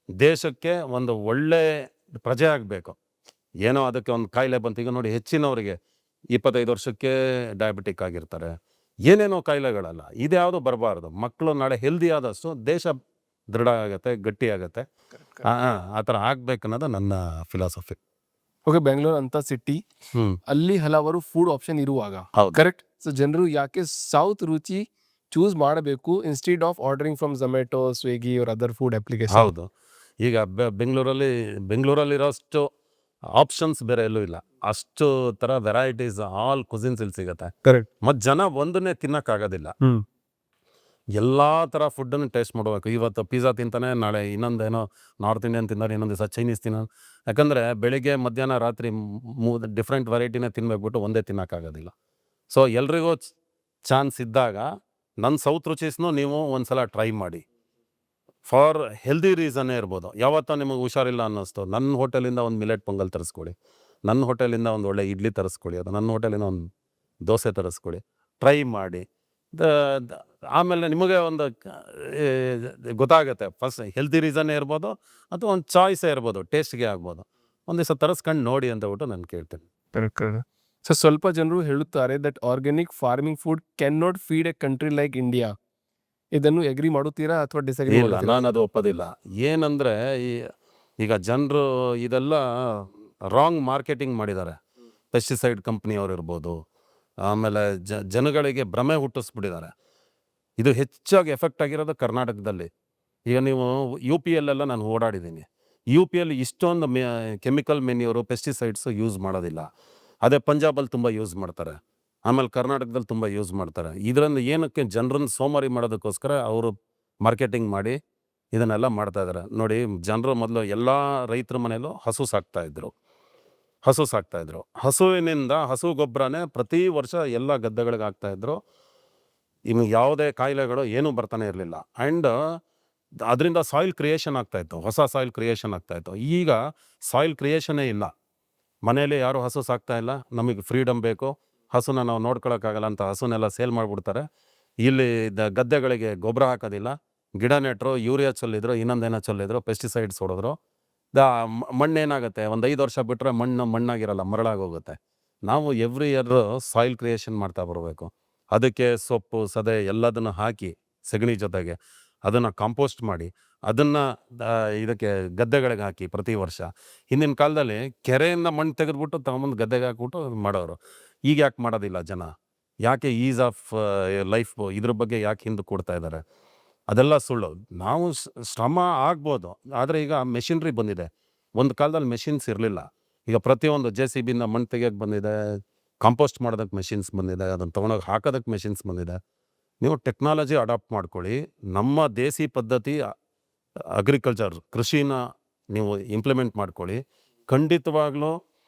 ದೇಶಕ್ಕೆ ಒಂದು ಒಳ್ಳೆ ಪ್ರಜೆ ಆಗಬೇಕು. ಏನೋ ಅದಕ್ಕೆ ಒಂದು ಕಾಯಿಲೆ ಬಂತು. ಈಗ ನೋಡಿ ಹೆಚ್ಚಿನವರಿಗೆ 25 ವರ್ಷಕ್ಕೆ ಡಯಾಬಿಟಿಕ್ ಆಗಿರ್ತಾರೆ, ಏನೇನೋ ಕಾಯಿಲೆಗಳಲ್ಲ. ಇದ್ಯಾವುದು ಬರಬಾರ್ದು. ಮಕ್ಕಳು ನಾಳೆ ಹೆಲ್ದಿ ಆದಷ್ಟು ದೇಶ ದೃಢ ಆಗುತ್ತೆ, ಗಟ್ಟಿ ಆಗುತ್ತೆ. ಆ ಥರ ಆಗ್ಬೇಕನ್ನೋದು ನನ್ನ ಫಿಲಾಸಫಿ. ಓಕೆ, ಬೆಂಗಳೂರು ಅಂತ ಸಿಟಿ, ಅಲ್ಲಿ ಹಲವಾರು ಫುಡ್ ಆಪ್ಷನ್ ಇರುವಾಗ ಹೌದು. ಕರೆಕ್ಟ್. ಸೊ ಜನರು ಯಾಕೆ ಸೌತ್ ರುಚಿ ಚೂಸ್ ಮಾಡಬೇಕು instead of ordering from Zomato, Swiggy or other food application? ಹೌದು. ಈಗ ಬೆಂಗಳೂರಲ್ಲಿರೋಷ್ಟು ಆಪ್ಷನ್ಸ್ ಬೇರೆ ಎಲ್ಲೂ ಇಲ್ಲ. ಅಷ್ಟು ಥರ ವೆರೈಟೀಸ್ ಆಲ್ ಕುಸಿನ್ಸ್ ಇಲ್ಲಿ ಸಿಗುತ್ತೆ. ಕರೆಕ್ಟ್. ಮತ್ತು ಜನ ಒಂದನ್ನೇ ತಿನ್ನೋಕ್ಕಾಗೋದಿಲ್ಲ. ಎಲ್ಲ ಥರ ಫುಡ್ಡನ್ನು ಟೇಸ್ಟ್ ಮಾಡಬೇಕು. ಇವತ್ತು ಪಿಜ್ಜಾ ತಿಂತಾನೆ, ನಾಳೆ ಇನ್ನೊಂದೇನೋ ನಾರ್ತ್ ಇಂಡಿಯನ್ ತಿಂತಾರೆ, ಇನ್ನೊಂದು ದಿವಸ ಚೈನೀಸ್ ತಿನ್ನೋ. ಯಾಕಂದರೆ ಬೆಳಿಗ್ಗೆ ಮಧ್ಯಾಹ್ನ ರಾತ್ರಿ ಡಿಫ್ರೆಂಟ್ ವೆರೈಟಿನೇ ತಿನ್ಬೇಕ್ಬಿಟ್ಟು ಒಂದೇ ತಿನ್ನೋಕ್ಕಾಗೋದಿಲ್ಲ. ಸೊ ಎಲ್ರಿಗೂ ಚಾನ್ಸ್ ಇದ್ದಾಗ ನನ್ನ ಸೌತ್ ರುಚೀಸ್ನು ನೀವು ಒಂದ್ಸಲ ಟ್ರೈ ಮಾಡಿ. ಫಾರ್ ಹೆಲ್ದಿ ರೀಸನ್ನೇ ಇರ್ಬೋದು. ಯಾವತ್ತೋ ನಿಮಗೆ ಹುಷಾರಿಲ್ಲ ಅನ್ನಿಸ್ತು, ನನ್ನ ಹೋಟೆಲಿಂದ ಒಂದು ಮಿಲೆಟ್ ಪೊಂಗಲ್ ತರಿಸ್ಕೊಳ್ಳಿ, ನನ್ನ ಹೋಟೆಲಿಂದ ಒಂದು ಒಳ್ಳೆ ಇಡ್ಲಿ ತರಿಸ್ಕೊಳ್ಳಿ, ಅದು ನನ್ನ ಹೋಟೆಲಿಂದ ಒಂದು ದೋಸೆ ತರಿಸ್ಕೊಳ್ಳಿ, ಟ್ರೈ ಮಾಡಿ. ಆಮೇಲೆ ನಿಮಗೆ ಒಂದು ಗೊತ್ತಾಗುತ್ತೆ. ಫಸ್ಟ್ ಹೆಲ್ದಿ ರೀಸನ್ನೇ ಇರ್ಬೋದು ಅಥವಾ ಒಂದು ಚಾಯ್ಸೇ ಇರ್ಬೋದು, ಟೇಸ್ಟ್ಗೆ ಆಗ್ಬೋದು. ಒಂದು ದಿವಸ ತರಿಸ್ಕೊಂಡು ನೋಡಿ ಅಂತ ಬಿಟ್ಟು ನಾನು ಕೇಳ್ತೇನೆ. ಸೊ ಸ್ವಲ್ಪ ಜನರು ಹೇಳುತ್ತಾರೆ that organic farming food can not feed A country like India. ಇದನ್ನು ಎಗ್ರಿ ಮಾಡುತ್ತೀರಾ ಅಥವಾ ಡಿಸ್ಅಗ್ರಿ ಇಲ್ಲ, ಮಾಡುತ್ತೀರಾ? ನಾನು ಅದು ಒಪ್ಪೋದಿಲ್ಲ. ಏನಂದರೆ ಈಗ ಜನರು ಇದೆಲ್ಲ ರಾಂಗ್ ಮಾರ್ಕೆಟಿಂಗ್ ಮಾಡಿದ್ದಾರೆ. ಪೆಸ್ಟಿಸೈಡ್ ಕಂಪ್ನಿಯವ್ರು ಇರ್ಬೋದು, ಆಮೇಲೆ ಜನಗಳಿಗೆ ಭ್ರಮೆ ಹುಟ್ಟಿಸ್ಬಿಟ್ಟಿದ್ದಾರೆ. ಇದು ಹೆಚ್ಚಾಗಿ ಎಫೆಕ್ಟ್ ಆಗಿರೋದು ಕರ್ನಾಟಕದಲ್ಲಿ. ಈಗ ನೀವು ಯು ಪಿಯಲ್ಲೆಲ್ಲ ನಾನು ಓಡಾಡಿದ್ದೀನಿ. ಯು ಪಿಯಲ್ಲಿ ಇಷ್ಟೊಂದು ಕೆಮಿಕಲ್ ಮೆನ್ಯೂರು, ಪೆಸ್ಟಿಸೈಡ್ಸು ಯೂಸ್ ಮಾಡೋದಿಲ್ಲ. ಅದೇ ಪಂಜಾಬಲ್ಲಿ ತುಂಬ ಯೂಸ್ ಮಾಡ್ತಾರೆ, ಆಮೇಲೆ ಕರ್ನಾಟಕದಲ್ಲಿ ತುಂಬ ಯೂಸ್ ಮಾಡ್ತಾರೆ. ಇದರಿಂದ ಏನಕ್ಕೆ ಜನರನ್ನು ಸೋಮಾರಿ ಮಾಡೋದಕ್ಕೋಸ್ಕರ ಅವರು ಮಾರ್ಕೆಟಿಂಗ್ ಮಾಡಿ ಇದನ್ನೆಲ್ಲ ಮಾಡ್ತಾ ಇದ್ದಾರೆ. ನೋಡಿ, ಜನರು ಮೊದಲು ಎಲ್ಲ ರೈತರ ಮನೆಯಲ್ಲೂ ಹಸು ಸಾಕ್ತಾಯಿದ್ರು. ಹಸುವಿನಿಂದ ಹಸು ಗೊಬ್ಬರನೇ ಪ್ರತಿ ವರ್ಷ ಎಲ್ಲ ಗದ್ದೆಗಳಿಗೆ ಹಾಕ್ತಾಯಿದ್ರು. ಇನ್ನು ಯಾವುದೇ ಕಾಯಿಲೆಗಳು ಏನೂ ಬರ್ತಾನೆ ಇರಲಿಲ್ಲ. ಆ್ಯಂಡ್ ಅದರಿಂದ ಸಾಯಿಲ್ ಕ್ರಿಯೇಷನ್ ಆಗ್ತಾಯಿತ್ತು, ಹೊಸ ಸಾಯಿಲ್ ಕ್ರಿಯೇಷನ್ ಆಗ್ತಾಯಿತ್ತು. ಈಗ ಸಾಯಿಲ್ ಕ್ರಿಯೇಷನ್ನೇ ಇಲ್ಲ. ಮನೆಯಲ್ಲಿ ಯಾರೂ ಹಸು ಸಾಕ್ತಾ ಇಲ್ಲ. ನಮಗೆ ಫ್ರೀಡಮ್ ಬೇಕು, ಹಸುನ ನಾವು ನೋಡ್ಕೊಳಕ್ಕಾಗಲ್ಲ ಅಂತ ಹಸುನೆಲ್ಲ ಸೇಲ್ ಮಾಡಿಬಿಡ್ತಾರೆ. ಇಲ್ಲಿ ಗದ್ದೆಗಳಿಗೆ ಗೊಬ್ಬರ ಹಾಕೋದಿಲ್ಲ, ಗಿಡ ನೆಟ್ಟರು, ಯೂರಿಯಾ ಚೆಲ್ಲಿದ್ರು, ಇನ್ನೊಂದೇನೋ ಚೆಲ್ಲಿದ್ರು, ಪೆಸ್ಟಿಸೈಡ್ಸ್ ಹೊಡೆದ್ರು. ಮಣ್ಣೇನಾಗುತ್ತೆ, ಒಂದು 5 ವರ್ಷ ಬಿಟ್ಟರೆ ಮಣ್ಣಾಗಿರಲ್ಲ, ಮರಳಾಗೋಗುತ್ತೆ. ನಾವು ಎವ್ರಿ ಇಯರ್ ಸಾಯಿಲ್ ಕ್ರಿಯೇಷನ್ ಮಾಡ್ತಾ ಬರಬೇಕು. ಅದಕ್ಕೆ ಸೊಪ್ಪು ಸದೆ ಎಲ್ಲದನ್ನು ಹಾಕಿ ಸಗಣಿ ಜೊತೆಗೆ ಅದನ್ನು ಕಾಂಪೋಸ್ಟ್ ಮಾಡಿ ಅದನ್ನು ಇದಕ್ಕೆ ಗದ್ದೆಗಳಿಗೆ ಹಾಕಿ ಪ್ರತಿ ವರ್ಷ. ಹಿಂದಿನ ಕಾಲದಲ್ಲಿ ಕೆರೆಯಿಂದ ಮಣ್ಣು ತೆಗೆದ್ಬಿಟ್ಟು ತಗೊಂಬಂದು ಗದ್ದೆಗೆ ಹಾಕ್ಬಿಟ್ಟು ಮಾಡೋರು. ಈಗ ಯಾಕೆ ಮಾಡೋದಿಲ್ಲ ಜನ? ಯಾಕೆ ಈಸ್ ಆಫ್ ಲೈಫ್ ಇದ್ರ ಬಗ್ಗೆ ಯಾಕೆ ಹಿಂದೆ ಕೊಡ್ತಾ ಇದ್ದಾರೆ? ಅದೆಲ್ಲ ಸುಳ್ಳು. ನಾವು ಶ್ರಮ ಆಗ್ಬೋದು, ಆದರೆ ಈಗ ಮೆಷಿನ್ರಿ ಬಂದಿದೆ. ಒಂದು ಕಾಲದಲ್ಲಿ ಮೆಷಿನ್ಸ್ ಇರಲಿಲ್ಲ. ಈಗ ಪ್ರತಿಯೊಂದು JCB ಮಣ್ಣು ತೆಗಿಯೋಕ್ಕೆ ಬಂದಿದೆ, ಕಾಂಪೋಸ್ಟ್ ಮಾಡೋದಕ್ಕೆ ಮೆಷಿನ್ಸ್ ಬಂದಿದೆ, ಅದನ್ನು ತೊಗೊಂಡೋಗಿ ಹಾಕೋದಕ್ಕೆ ಮೆಷಿನ್ಸ್ ಬಂದಿದೆ. ನೀವು ಟೆಕ್ನಾಲಜಿ ಅಡಾಪ್ಟ್ ಮಾಡ್ಕೊಳ್ಳಿ. ನಮ್ಮ ದೇಸಿ ಪದ್ಧತಿ ಅಗ್ರಿಕಲ್ಚರ್, ಕೃಷಿನ ನೀವು ಇಂಪ್ಲಿಮೆಂಟ್ ಮಾಡ್ಕೊಳ್ಳಿ. ಖಂಡಿತವಾಗ್ಲೂ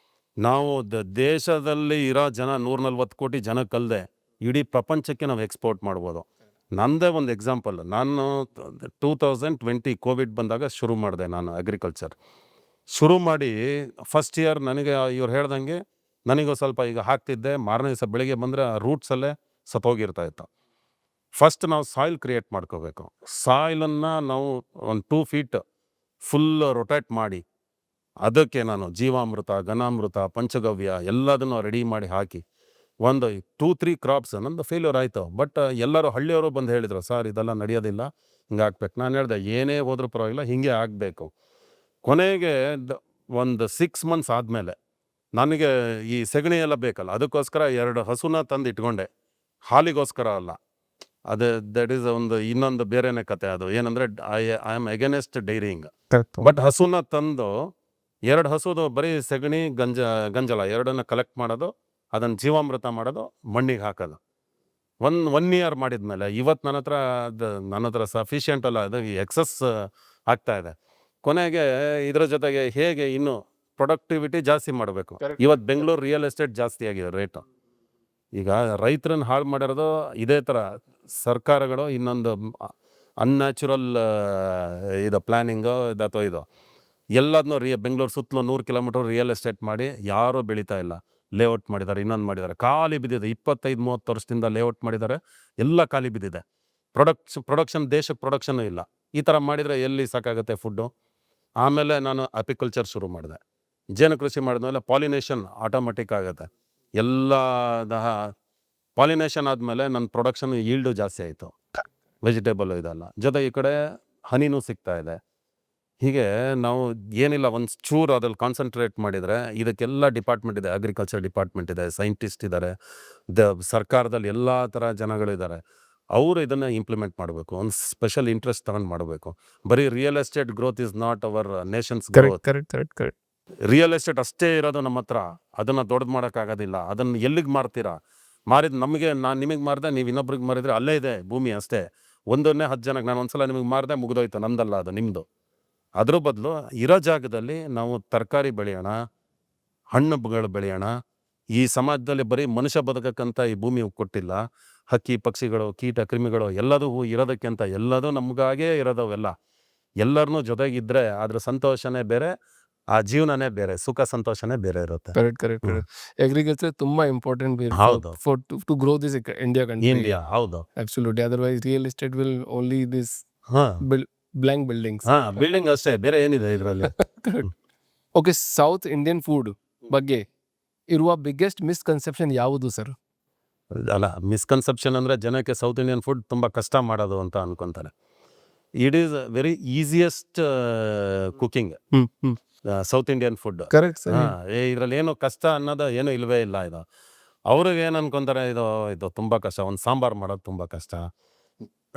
ನಾವು ದೇಶದಲ್ಲಿ ಇರೋ ಜನ 140 ಕೋಟಿ ಜನಕ್ಕಲ್ಲದೆ ಇಡೀ ಪ್ರಪಂಚಕ್ಕೆ ನಾವು ಎಕ್ಸ್ಪೋರ್ಟ್ ಮಾಡ್ಬೋದು. ನನ್ನದೇ ಒಂದು ಎಕ್ಸಾಂಪಲ್. ನಾನು 2020 ಕೋವಿಡ್ ಬಂದಾಗ ಶುರು ಮಾಡಿದೆ ನಾನು ಅಗ್ರಿಕಲ್ಚರ್. ಶುರು ಮಾಡಿ ಫಸ್ಟ್ ಇಯರ್ ನನಗೆ ಇವ್ರು ಹೇಳ್ದಂಗೆ ನನಗೂ ಸ್ವಲ್ಪ ಈಗ ಹಾಕ್ತಿದ್ದೆ, ಮಾರನೇ ದಿವಸ ಬೆಳಿಗ್ಗೆ ಬಂದರೆ ಆ ರೂಟ್ಸಲ್ಲೇ ಸತ್ತೋಗಿರ್ತಾ ಇತ್ತು. ಫಸ್ಟ್ ನಾವು ಸಾಯಿಲ್ ಕ್ರಿಯೇಟ್ ಮಾಡ್ಕೋಬೇಕು. ಸಾಯಿಲನ್ನು ನಾವು ಒಂದು 2 ಫೀಟ್ ಫುಲ್ ರೊಟೇಟ್ ಮಾಡಿ ಅದಕ್ಕೆ ನಾನು ಜೀವಾಮೃತ, ಘನಾಮೃತ, ಪಂಚಗವ್ಯ ಎಲ್ಲದನ್ನು ರೆಡಿ ಮಾಡಿ ಹಾಕಿ ಒಂದು 2-3 ಕ್ರಾಪ್ಸ್ ನಂದು ಫೇಲ್ಯೂರ್ ಆಯಿತು. ಬಟ್ ಎಲ್ಲರೂ ಹಳ್ಳಿಯವರು ಬಂದು ಹೇಳಿದರು, ಸರ್ ಇದೆಲ್ಲ ನಡೆಯೋದಿಲ್ಲ, ಹಿಂಗೆ ಹಾಕ್ಬೇಕು. ನಾನು ಹೇಳಿದೆ ಏನೇ ಹೋದ್ರೂ ಪರವಾಗಿಲ್ಲ, ಹಿಂಗೆ ಆಗಬೇಕು. ಕೊನೆಗೆ ಒಂದು 6 ಮಂತ್ಸ್ ಆದಮೇಲೆ ನನಗೆ ಈ ಸೆಗಣಿ ಎಲ್ಲ ಬೇಕಲ್ಲ, ಅದಕ್ಕೋಸ್ಕರ 2 ಹಸುನ ತಂದು ಇಟ್ಕೊಂಡೆ. ಹಾಲಿಗೋಸ್ಕರ ಅಲ್ಲ, ಅದು ದಟ್ ಈಸ್ ಒಂದು ಇನ್ನೊಂದು ಬೇರೆನೇ ಕತೆ. ಅದು ಏನಂದರೆ I am against dairying. But ಹಸುನ ತಂದು 2 ಹಸುದು ಬರೀ ಸೆಗಣಿ ಗಂಜಲ ಎರಡನ್ನ ಕಲೆಕ್ಟ್ ಮಾಡೋದು, ಅದನ್ನು ಜೀವಾಮೃತ ಮಾಡೋದು, ಮಣ್ಣಿಗೆ ಹಾಕೋದು. ಒನ್ ಇಯರ್ ಮಾಡಿದ್ಮೇಲೆ ಇವತ್ತು ನನ್ನ ಹತ್ರ ಸಫಿಷಿಯೆಂಟ್ ಅಲ್ಲ, ಅದು ಎಕ್ಸಸ್ ಆಗ್ತಾ ಇದೆ. ಕೊನೆಗೆ ಇದರ ಜೊತೆಗೆ ಹೇಗೆ ಇನ್ನು ಪ್ರೊಡಕ್ಟಿವಿಟಿ ಜಾಸ್ತಿ ಮಾಡಬೇಕು. ಇವತ್ತು ಬೆಂಗಳೂರು ರಿಯಲ್ ಎಸ್ಟೇಟ್ ಜಾಸ್ತಿ ಆಗಿದೆ ರೇಟು. ಈಗ ರೈತರನ್ನ ಹಾಳು ಮಾಡಿರೋದು ಇದೇ ಥರ ಸರ್ಕಾರಗಳು ಇನ್ನೊಂದು ಅನ್ಯಾಚುರಲ್ ಇದು ಪ್ಲ್ಯಾನಿಂಗು ಅಥವಾ ಇದು ಎಲ್ಲದನ್ನೂ ಬೆಂಗಳೂರು ಸುತ್ತಲೂ 100 ಕಿಲೋಮೀಟರ್ ರಿಯಲ್ ಎಸ್ಟೇಟ್ ಮಾಡಿ ಯಾರೂ ಬೆಳೀತಾ ಇಲ್ಲ. ಲೇಔಟ್ ಮಾಡಿದ್ದಾರೆ, ಇನ್ನೊಂದು ಮಾಡಿದ್ದಾರೆ, ಖಾಲಿ ಬಿದ್ದಿದೆ. 25-30 ವರ್ಷದಿಂದ ಲೇಔಟ್ ಮಾಡಿದ್ದಾರೆ, ಎಲ್ಲ ಖಾಲಿ ಬಿದ್ದಿದೆ. ಪ್ರೊಡಕ್ಷನ್ ದೇಶಕ್ಕೆ ಪ್ರೊಡಕ್ಷನ್ನು ಇಲ್ಲ. ಈ ಥರ ಮಾಡಿದರೆ ಎಲ್ಲಿ ಸಾಕಾಗುತ್ತೆ ಫುಡ್ಡು. ಆಮೇಲೆ ನಾನು ಅಪಿಕಲ್ಚರ್ ಶುರು ಮಾಡಿದೆ. ಜೇನು ಕೃಷಿ ಮಾಡಿದ್ಮೇಲೆ ಪಾಲಿನೇಷನ್ ಆಟೋಮೆಟಿಕ್ ಆಗುತ್ತೆ. ಎಲ್ಲ ಪಾಲಿನೇಷನ್ ಆದಮೇಲೆ ನನ್ನ ಪ್ರೊಡಕ್ಷನ್ ಈಲ್ಡು ಜಾಸ್ತಿ ಆಯಿತು, ವೆಜಿಟೇಬಲ್ ಇದೆಲ್ಲ. ಜೊತೆ ಈ ಕಡೆ ಹನಿನೂ ಸಿಗ್ತಾ ಇದೆ. ಹೀಗೆ ನಾವು ಏನಿಲ್ಲ ಒಂದು ಚೂರು ಅದ್ರಲ್ಲಿ ಕಾನ್ಸಂಟ್ರೇಟ್ ಮಾಡಿದರೆ ಇದಕ್ಕೆಲ್ಲ ಡಿಪಾರ್ಟ್ಮೆಂಟ್ ಇದೆ. ಅಗ್ರಿಕಲ್ಚರ್ ಡಿಪಾರ್ಟ್ಮೆಂಟ್ ಇದೆ, ಸೈಂಟಿಸ್ಟ್ ಇದ್ದಾರೆ, ಸರ್ಕಾರದಲ್ಲಿ ಎಲ್ಲ ಥರ ಜನಗಳಿದ್ದಾರೆ. ಅವರು ಇದನ್ನು ಇಂಪ್ಲಿಮೆಂಟ್ ಮಾಡಬೇಕು, ಒಂದು ಸ್ಪೆಷಲ್ ಇಂಟ್ರೆಸ್ಟ್ ತಗೊಂಡು ಮಾಡಬೇಕು. ಬರೀ real estate growth is not our nation's growth. Correct. Real estate ಅಷ್ಟೇ ಇರೋದು ನಮ್ಮ ಹತ್ರ, ಅದನ್ನು ದೊಡ್ಡದು ಮಾಡೋಕ್ಕಾಗೋದಿಲ್ಲ. ಅದನ್ನು ಎಲ್ಲಿಗೆ ಮಾರ್ತೀರಾ? ಮಾರಿದ ನಾನು ನಿಮಗೆ ಮಾರಿದೆ, ನೀವು ಇನ್ನೊಬ್ರಿಗೆ ಮಾರಿದರೆ ಅಲ್ಲೇ ಇದೆ ಭೂಮಿ ಅಷ್ಟೇ. 10 ಜನಕ್ಕೆ ನಾನು ಒಂದ್ಸಲ ನಿಮಗೆ ಮಾರಿದೆ, ಮುಗಿದೋಯ್ತು, ನಂದಲ್ಲ ಅದು ನಿಮ್ಮದು. ಅದ್ರ ಬದಲು ಇರೋ ಜಾಗದಲ್ಲಿ ನಾವು ತರಕಾರಿ ಬೆಳೆಯೋಣ, ಹಣ್ಣುಗಳು ಬೆಳೆಯೋಣ. ಈ ಸಮಾಜದಲ್ಲಿ ಬರೀ ಮನುಷ್ಯ ಬದುಕಕ್ಕಂತ ಈ ಭೂಮಿ ಕೊಟ್ಟಿಲ್ಲ. ಹಕ್ಕಿ ಪಕ್ಷಿಗಳು, ಕೀಟ ಕ್ರಿಮಿಗಳು ಎಲ್ಲದೂ ಇರೋದಕ್ಕೆ ಅಂತ, ಎಲ್ಲದೂ ನಮಗಾಗೇ ಇರೋದವೆಲ್ಲ. ಎಲ್ಲರನ್ನೂ ಜೊತೆಗಿದ್ರೆ ಅದ್ರ ಸಂತೋಷನೇ ಬೇರೆ, ಆ ಜೀವನನೇ ಬೇರೆ, ಸುಖ ಸಂತೋಷನೇ ಬೇರೆ ಇರುತ್ತೆ. ಕರೆಕ್ಟ್. ಅಗ್ರಿಕಲ್ಚರ್ ತುಂಬಾ ಇಂಪಾರ್ಟೆಂಟ್ ಹೌದು. For to grow this India country. India, ಹೌದು. Absolutely. Otherwise real estate will only this blank buildings. Building ಅಷ್ಟೇ, ಬೇರೆ ಏನಿದೆ ಇದರಲ್ಲಿ? ಓಕೆ, ಸೌತ್ ಇಂಡಿಯನ್ ಫುಡ್ ಬಗ್ಗೆ ಇರುವ ಬಿಗ್ಗೆಸ್ಟ್ ಮಿಸ್ಕನ್ಸೆಪ್ಷನ್ ಯಾವುದು ಸರ್? ಅಲ್ಲ, ಮಿಸ್ಕನ್ಸೆಪ್ಷನ್ ಅಂದರೆ ಜನಕ್ಕೆ ಸೌತ್ ಇಂಡಿಯನ್ ಫುಡ್ ತುಂಬ ಕಷ್ಟ ಮಾಡೋದು ಅಂತ ಅನ್ಕೊಂತಾರೆ. It is very easiest cooking south Indian food. Correct sir. ಇದರಲ್ಲಿ ಏನು ಕಷ್ಟ ಅನ್ನೋದು ಏನೂ ಇಲ್ಲವೇ ಇಲ್ಲ. ಇದು ಅವ್ರಿಗೆ ಏನು ಅನ್ಕೊಂತಾರೆ, ಇದು ತುಂಬ ಕಷ್ಟ, ಒಂದು ಸಾಂಬಾರು ಮಾಡೋದು ತುಂಬ ಕಷ್ಟ,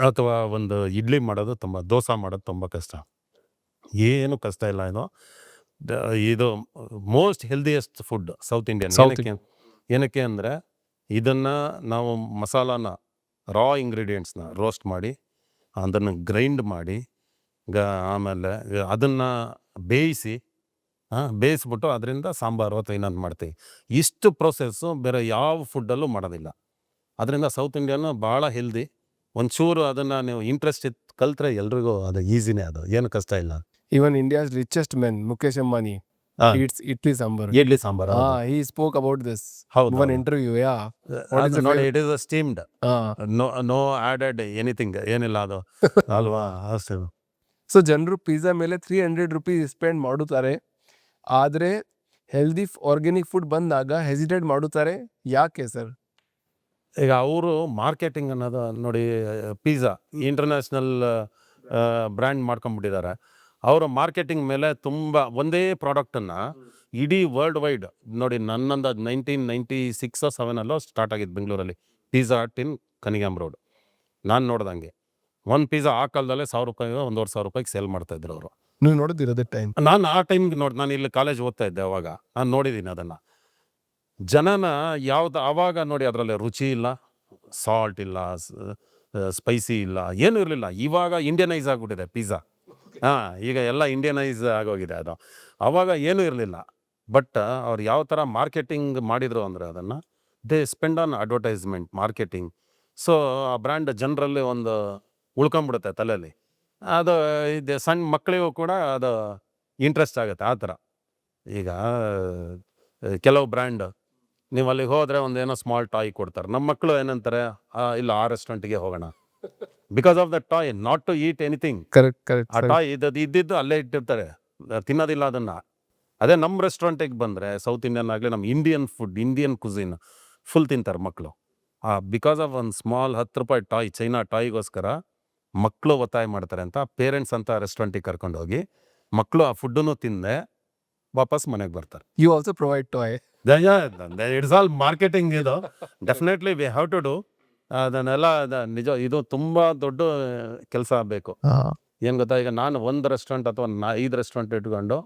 ಅಥವಾ ಒಂದು ಇಡ್ಲಿ ಮಾಡೋದು ದೋಸೆ ಮಾಡೋದು ತುಂಬ ಕಷ್ಟ. ಏನು ಕಷ್ಟ ಇಲ್ಲ. ಇದು most healthiest food south Indian. ಏನಕ್ಕೆ ಅಂದರೆ ಇದನ್ನು ನಾವು ಮಸಾಲಾನ, ರಾ ಇಂಗ್ರೀಡಿಯೆಂಟ್ಸ್ನ ರೋಸ್ಟ್ ಮಾಡಿ, ಅದನ್ನು ಗ್ರೈಂಡ್ ಮಾಡಿ, ಆಮೇಲೆ ಅದನ್ನು ಬೇಯಿಸ್ಬಿಟ್ಟು ಅದರಿಂದ ಸಾಂಬಾರು ಅಥವಾ ಇನ್ನೊಂದು ಮಾಡ್ತೀವಿ. ಇಷ್ಟು ಪ್ರೊಸೆಸ್ಸು ಬೇರೆ ಯಾವ ಫುಡ್ಡಲ್ಲೂ ಮಾಡೋದಿಲ್ಲ. ಅದರಿಂದ ಸೌತ್ ಇಂಡಿಯನ್ ಭಾಳ ಹೆಲ್ದಿ. ಒಂಚೂರು ಅದನ್ನು ನೀವು ಇಂಟ್ರೆಸ್ಟ್ ಕಲ್ತ್ರೆ ಎಲ್ರಿಗೂ ಅದು ಈಸಿನೇ, ಅದು ಏನು ಕಷ್ಟ ಇಲ್ಲ. Even India's richest man, Mukesh Ambani, eats idli sambar. Idli sambar. He spoke about this ಹೌದು. one interview. Yeah. What is the ನೋಡಿ, favorite? It is steamed, no added anything, ಏನಿಲ್ಲ ಅದು ಅಲ್ವಾ? ಅಷ್ಟೇ. ಸೊ ಜನರು ಪಿಜ್ಜಾ ಮೇಲೆ 300 rupees ಸ್ಪೆಂಡ್ ಮಾಡುತ್ತಾರೆ, ಆದರೆ ಹೆಲ್ದಿ ಆರ್ಗ್ಯಾನಿಕ್ ಫುಡ್ ಬಂದಾಗ ಹೆಸಿಟೇಟ್ ಮಾಡುತ್ತಾರೆ. ಯಾಕೆ ಸರ್? ಈಗ ಅವರು ಮಾರ್ಕೆಟಿಂಗ್ ಅನ್ನೋದು ನೋಡಿ, ಪಿಜ್ಜಾ ಇಂಟರ್ನ್ಯಾಷನಲ್ ಬ್ರ್ಯಾಂಡ್ ಮಾಡ್ಕೊಂಡ್ಬಿಟ್ಟಿದ್ದಾರೆ. ಅವರ ಮಾರ್ಕೆಟಿಂಗ್ ಮೇಲೆ ತುಂಬ ಒಂದೇ ಪ್ರಾಡಕ್ಟನ್ನು ಇಡೀ ವರ್ಲ್ಡ್ ವೈಡ್ ನೋಡಿ. ನನ್ನೊಂದು 1996-7 ಸ್ಟಾರ್ಟ್ ಆಗಿದ್ದು ಬೆಂಗಳೂರಲ್ಲಿ ಪಿಜ್ಜಾ ಹಟ್ ಇನ್ ಕನಿಗಾಮ್ ರೋಡ್. ನಾನು ನೋಡ್ದಂಗೆ ಒಂದು ಪಿಜ್ಜಾ ಆ ಕಾಲದಲ್ಲೇ 1000 ರೂಪಾಯಿ, 1,500 ರೂಪಾಯಿಗೆ ಸೇಲ್ ಮಾಡ್ತಾಯಿದ್ರು ಅವರು. ನೀವು ನೋಡಿದಿರೋದೇ ಟೈಮ್. ನಾನು ಆ ಟೈಮ್ಗೆ ನಾನು ಇಲ್ಲಿ ಕಾಲೇಜ್ ಓದ್ತಾ ಇದ್ದೆ, ಅವಾಗ ನಾನು ನೋಡಿದ್ದೀನಿ ಅದನ್ನು. ಜನನ ಯಾವ್ದು ಆವಾಗ ನೋಡಿ, ಅದರಲ್ಲಿ ರುಚಿ ಇಲ್ಲ, ಸಾಲ್ಟ್ ಇಲ್ಲ, ಸ್ಪೈಸಿ ಇಲ್ಲ, ಏನೂ ಇರಲಿಲ್ಲ. ಇವಾಗ ಇಂಡಿಯನೈಸ್ ಆಗಿಬಿಟ್ಟಿದೆ ಪಿಜ್ಜಾ. ಈಗ ಎಲ್ಲ ಇಂಡಿಯನೈಸ್ ಆಗೋಗಿದೆ ಅದು. ಆವಾಗ ಏನೂ ಇರಲಿಲ್ಲ. ಬಟ್ ಅವ್ರು ಯಾವ ಥರ ಮಾರ್ಕೆಟಿಂಗ್ ಮಾಡಿದರು ಅಂದರೆ ಅದನ್ನು they spend on advertisement, marketing. So ಆ ಬ್ರ್ಯಾಂಡ್ ಜನರಲ್ಲಿ ಒಂದು ಉಳ್ಕೊಂಬಿಡುತ್ತೆ ತಲೆಯಲ್ಲಿ. ಅದು ಇದು ಸಣ್ಣ ಮಕ್ಕಳಿಗೂ ಕೂಡ ಅದು ಇಂಟ್ರೆಸ್ಟ್ ಆಗುತ್ತೆ ಆ ಥರ. ಈಗ ಕೆಲವು ಬ್ರ್ಯಾಂಡ್ ನೀವು ಅಲ್ಲಿಗೆ ಹೋದರೆ ಒಂದೇನೋ ಸ್ಮಾಲ್ ಟಾಯ್ ಕೊಡ್ತಾರೆ. ನಮ್ಮ ಮಕ್ಕಳು ಏನಂತಾರೆ, ಇಲ್ಲ ಆ ರೆಸ್ಟೋರೆಂಟಿಗೆ ಹೋಗೋಣ, because of the toy, not to eat anything. Correct ಆ ಟಾಯ್ ಇದ್ದಿದ್ದು ಅಲ್ಲೇ ಇಟ್ಟಿರ್ತಾರೆ, ತಿನ್ನೋದಿಲ್ಲ ಅದನ್ನ. ಅದೇ ನಮ್ಮ ರೆಸ್ಟೋರೆಂಟಿಗೆ ಬಂದರೆ ಸೌತ್ ಇಂಡಿಯನ್ ಆಗಲಿ ನಮ್ಮ Indian food, Indian cuisine full ತಿಂತಾರೆ ಮಕ್ಕಳು. ಬಿಕಾಸ್ ಆಫ್ ಒಂದು ಸ್ಮಾಲ್ 10 ರೂಪಾಯಿ ಟಾಯ್, ಚೈನಾ ಟಾಯ್ಗೋಸ್ಕರ ಮಕ್ಕಳು ಒತ್ತಾಯ ಮಾಡ್ತಾರೆ ಅಂತ ಪೇರೆಂಟ್ಸ್ ಅಂತ ರೆಸ್ಟೋರೆಂಟಿಗೆ ಕರ್ಕೊಂಡು ಹೋಗಿ ಮಕ್ಕಳು ಆ ಫುಡ್ಡನ್ನು ತಿಂದೆ ವಾಪಸ್ ಮನೆಗೆ ಬರ್ತಾರೆ. You also provide toy. It's all marketing. ಇದು definitely we have to do ಅದನ್ನೆಲ್ಲ. ನಿಜ, ಇದು ತುಂಬ ದೊಡ್ಡ ಕೆಲಸ ಬೇಕು. ಏನು ಗೊತ್ತಾ, ಈಗ ನಾನು ಒಂದು ರೆಸ್ಟೋರೆಂಟ್ ಅಥವಾ 5 ರೆಸ್ಟೋರೆಂಟ್ ಇಟ್ಕೊಂಡು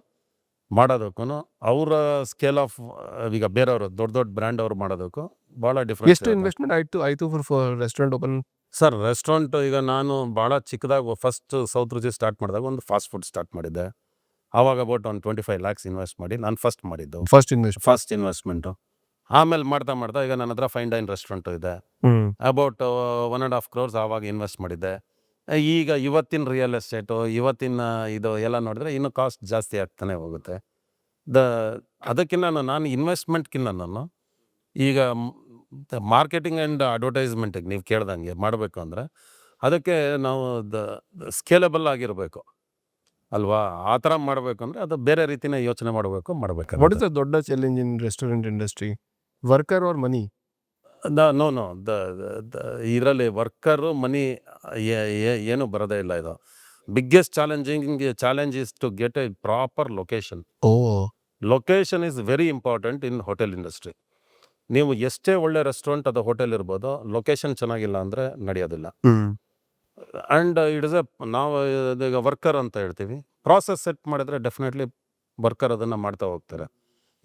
ಮಾಡೋದಕ್ಕೂ ಅವರ ಸ್ಕೇಲ್ ಆಫ್ ಈಗ ಬೇರೆಯವರು ದೊಡ್ಡ ಬ್ರ್ಯಾಂಡ್ ಅವ್ರು ಮಾಡೋದಕ್ಕೂ ಭಾಳ ಡಿಫ್ರೆನ್ಸ್. ಎಷ್ಟು ಇನ್ವೆಸ್ಟ್ಮೆಂಟ್ ಆಯ್ತು for restaurant open? Sir, restaurant ಈಗ ನಾನು ಭಾಳ ಚಿಕ್ಕದಾಗಿ ಫಸ್ಟ್ ಸೌತ್ ರುಚಿ ಸ್ಟಾರ್ಟ್ ಮಾಡಿದಾಗ ಒಂದು ಫಾಸ್ಟ್ ಫುಡ್ ಸ್ಟಾರ್ಟ್ ಮಾಡಿದ್ದೆ. ಆವಾಗ ಅಬೌಟ್ ಒಂದು 25 lakhs ಇನ್ವೆಸ್ಟ್ ಮಾಡಿ ನಾನು ಫಸ್ಟ್ ಮಾಡಿದ್ದು, ಫಸ್ಟ್ ಇನ್ವೆಸ್ಟ್ಮೆಂಟು. ಆಮೇಲೆ ಮಾಡ್ತಾ ಈಗ ನನ್ನ ಹತ್ರ ಫೈನ್ ಡೈನ್ ರೆಸ್ಟೋರೆಂಟು ಇದೆ. ಅಬೌಟ್ 1.5 crores ಆವಾಗ ಇನ್ವೆಸ್ಟ್ ಮಾಡಿದ್ದೆ. ಈಗ ಇವತ್ತಿನ ರಿಯಲ್ ಎಸ್ಟೇಟು, ಇವತ್ತಿನ ಇದು ಎಲ್ಲ ನೋಡಿದ್ರೆ ಇನ್ನೂ ಕಾಸ್ಟ್ ಜಾಸ್ತಿ ಆಗ್ತಾನೆ ಹೋಗುತ್ತೆ. ಅದಕ್ಕಿಂತ ನಾನು ಇನ್ವೆಸ್ಟ್ಮೆಂಟ್ಗಿಂತ ನಾನು ಈಗ ಮಾರ್ಕೆಟಿಂಗ್ ಆ್ಯಂಡ್ ಅಡ್ವರ್ಟೈಸ್ಮೆಂಟಿಗೆ ನೀವು ಕೇಳ್ದಂಗೆ ಮಾಡಬೇಕು ಅಂದರೆ ಅದಕ್ಕೆ ನಾವು ಸ್ಕೇಲೆಬಲ್ ಆಗಿರಬೇಕು ಅಲ್ವಾ. ಆ ಥರ ಮಾಡಬೇಕು ಅಂದರೆ ಅದು ಬೇರೆ ರೀತಿನೇ ಯೋಚನೆ ಮಾಡಬೇಕು. ವಾಟ್ ಇಸ್ ದ ದೊಡ್ಡ challenge in restaurant industry? Worker R money? No ಇದರಲ್ಲಿ ವರ್ಕರು ಮನಿ ಏನು ಬರೋದೇ ಇಲ್ಲ. ಇದು biggest challenge is to get a proper location. Location is very important in hotel industry. ನೀವು ಎಷ್ಟೇ ಒಳ್ಳೆ ರೆಸ್ಟೋರೆಂಟ್ ಅದು ಹೋಟೆಲ್ ಇರ್ಬೋದು, ಲೊಕೇಶನ್ ಚೆನ್ನಾಗಿಲ್ಲ ಅಂದರೆ ನಡೆಯೋದಿಲ್ಲ. ಆ್ಯಂಡ್ ಇಟ್ಸ್ ನಾವು ಈಗ ವರ್ಕರ್ ಅಂತ ಹೇಳ್ತೀವಿ, ಪ್ರಾಸೆಸ್ ಸೆಟ್ ಮಾಡಿದ್ರೆ ಡೆಫಿನೆಟ್ಲಿ ವರ್ಕರ್ ಅದನ್ನು ಮಾಡ್ತಾ ಹೋಗ್ತಾರೆ,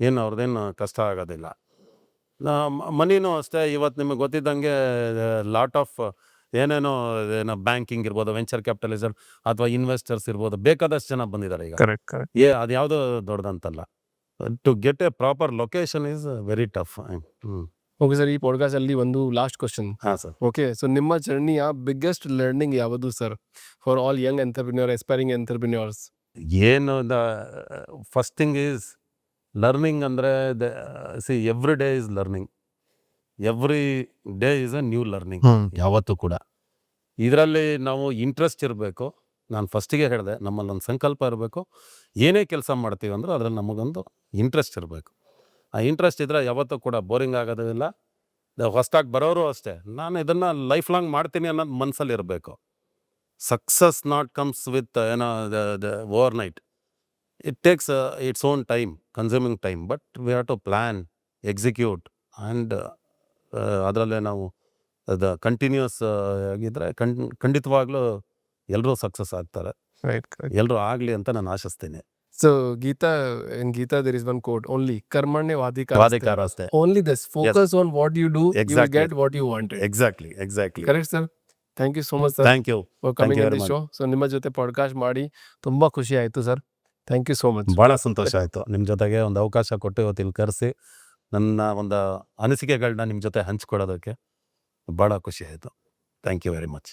ಏನು ಅವ್ರದ್ದೇನು ಕಷ್ಟ ಆಗೋದಿಲ್ಲ. ಮನಿನೂ ಅಷ್ಟೇ. ಇವತ್ತು ನಿಮಗೆ ಗೊತ್ತಿದ್ದಂಗೆ ಲಾಟ್ ಆಫ್ ಏನೇನೋ ಬ್ಯಾಂಕಿಂಗ್ ಇರ್ಬೋದು, ವೆಂಚರ್ ಕ್ಯಾಪಿಟಲಿಸಮ್ ಅಥವಾ ಇನ್ವೆಸ್ಟರ್ಸ್ ಇರ್ಬೋದು, ಬೇಕಾದಷ್ಟು ಜನ ಬಂದಿದ್ದಾರೆ ಈಗ. ಅದು ಯಾವುದೋ ದೊಡ್ಡದಂತಲ್ಲ. To get a proper location is very tough. Okay sir, ಈ ಪಾಡ್ಕಾಸ್ಟ್ ಅಲ್ಲಿ ಒಂದು ಲಾಸ್ಟ್ ಕ್ವಶನ್. ಹಾಂ ಸರ್. ಓಕೆ, ಸೊ ನಿಮ್ಮ ಜರ್ನಿಯ ಬಿಗ್ಗೆಸ್ಟ್ ಲರ್ನಿಂಗ್ ಯಾವುದು sir for all young entrepreneur, aspiring entrepreneurs? ಏನು ಫಸ್ಟ್ ಥಿಂಗ್ ಈಸ್ ಲರ್ನಿಂಗ್ ಅಂದರೆ every day is learning. Every day is a new learning ಯಾವತ್ತೂ ಕೂಡ. ಇದರಲ್ಲಿ ನಾವು ಇಂಟ್ರೆಸ್ಟ್ ಇರಬೇಕು. ನಾನು ಫಸ್ಟಿಗೆ ಹೇಳಿದೆ, ನಮ್ಮಲ್ಲಿ ಒಂದು ಸಂಕಲ್ಪ ಇರಬೇಕು. ಏನೇ ಕೆಲಸ ಮಾಡ್ತೀವಿ ಅಂದ್ರೆ ಅದರಲ್ಲಿ ನಮಗೊಂದು ಇಂಟ್ರೆಸ್ಟ್ ಇರಬೇಕು. ಆ ಇಂಟ್ರೆಸ್ಟ್ ಇದ್ದರೆ ಯಾವತ್ತೂ ಕೂಡ ಬೋರಿಂಗ್ ಆಗೋದಿಲ್ಲ. ಹೊಸ್ದಾಗಿ ಬರೋರು ಅಷ್ಟೇ, ನಾನು ಇದನ್ನು ಲೈಫ್ ಲಾಂಗ್ ಮಾಡ್ತೀನಿ ಅನ್ನೋದು ಮನಸ್ಸಲ್ಲಿ ಇರಬೇಕು. Success not comes with overnight. It takes its own time, consuming time, but we have to plan, execute and ಅದರಲ್ಲೇ ನಾವು ಅದು ಕಂಟಿನ್ಯೂಸ್ ಆಗಿದ್ದರೆ ಖಂಡಿತವಾಗ್ಲೂ ಎಲ್ಲರೂ ಸಕ್ಸಸ್ ಆಗ್ತಾರೆ. ಎಲ್ಲರೂ ಆಗಲಿ ಅಂತ ನಾನು ಆಶಿಸ್ತೀನಿ. So in Gita there is one quote only, karmanyavadikara ಅಷ್ಟೇ. Only this, focus on what you do, you will Exactly. get what you wanted. Exactly. Correct sir? Thank you so much sir Thank you. for coming you in very this much. show. So ನಿಮ್ಮ ಜೊತೆ ಪಾಡ್ಕಾಸ್ಟ್ ಮಾಡಿ ತುಂಬಾ ಖುಷಿ ಆಯ್ತು sir. Thank you so much. ಭಾಳ ಸಂತೋಷ ಆಯಿತು ನಿಮ್ಮ ಜೊತೆಗೆ ಒಂದು ಅವಕಾಶ ಕೊಟ್ಟು ಇವತ್ತು ಇಲ್ಲಿ ಕರೆಸಿ ನನ್ನ ಒಂದು ಅನಿಸಿಕೆಗಳನ್ನ ನಿಮ್ಮ ಜೊತೆ ಹಂಚ್ಕೊಳ್ಳೋದಕ್ಕೆ ಭಾಳ ಖುಷಿ ಆಯಿತು. Thank you very much.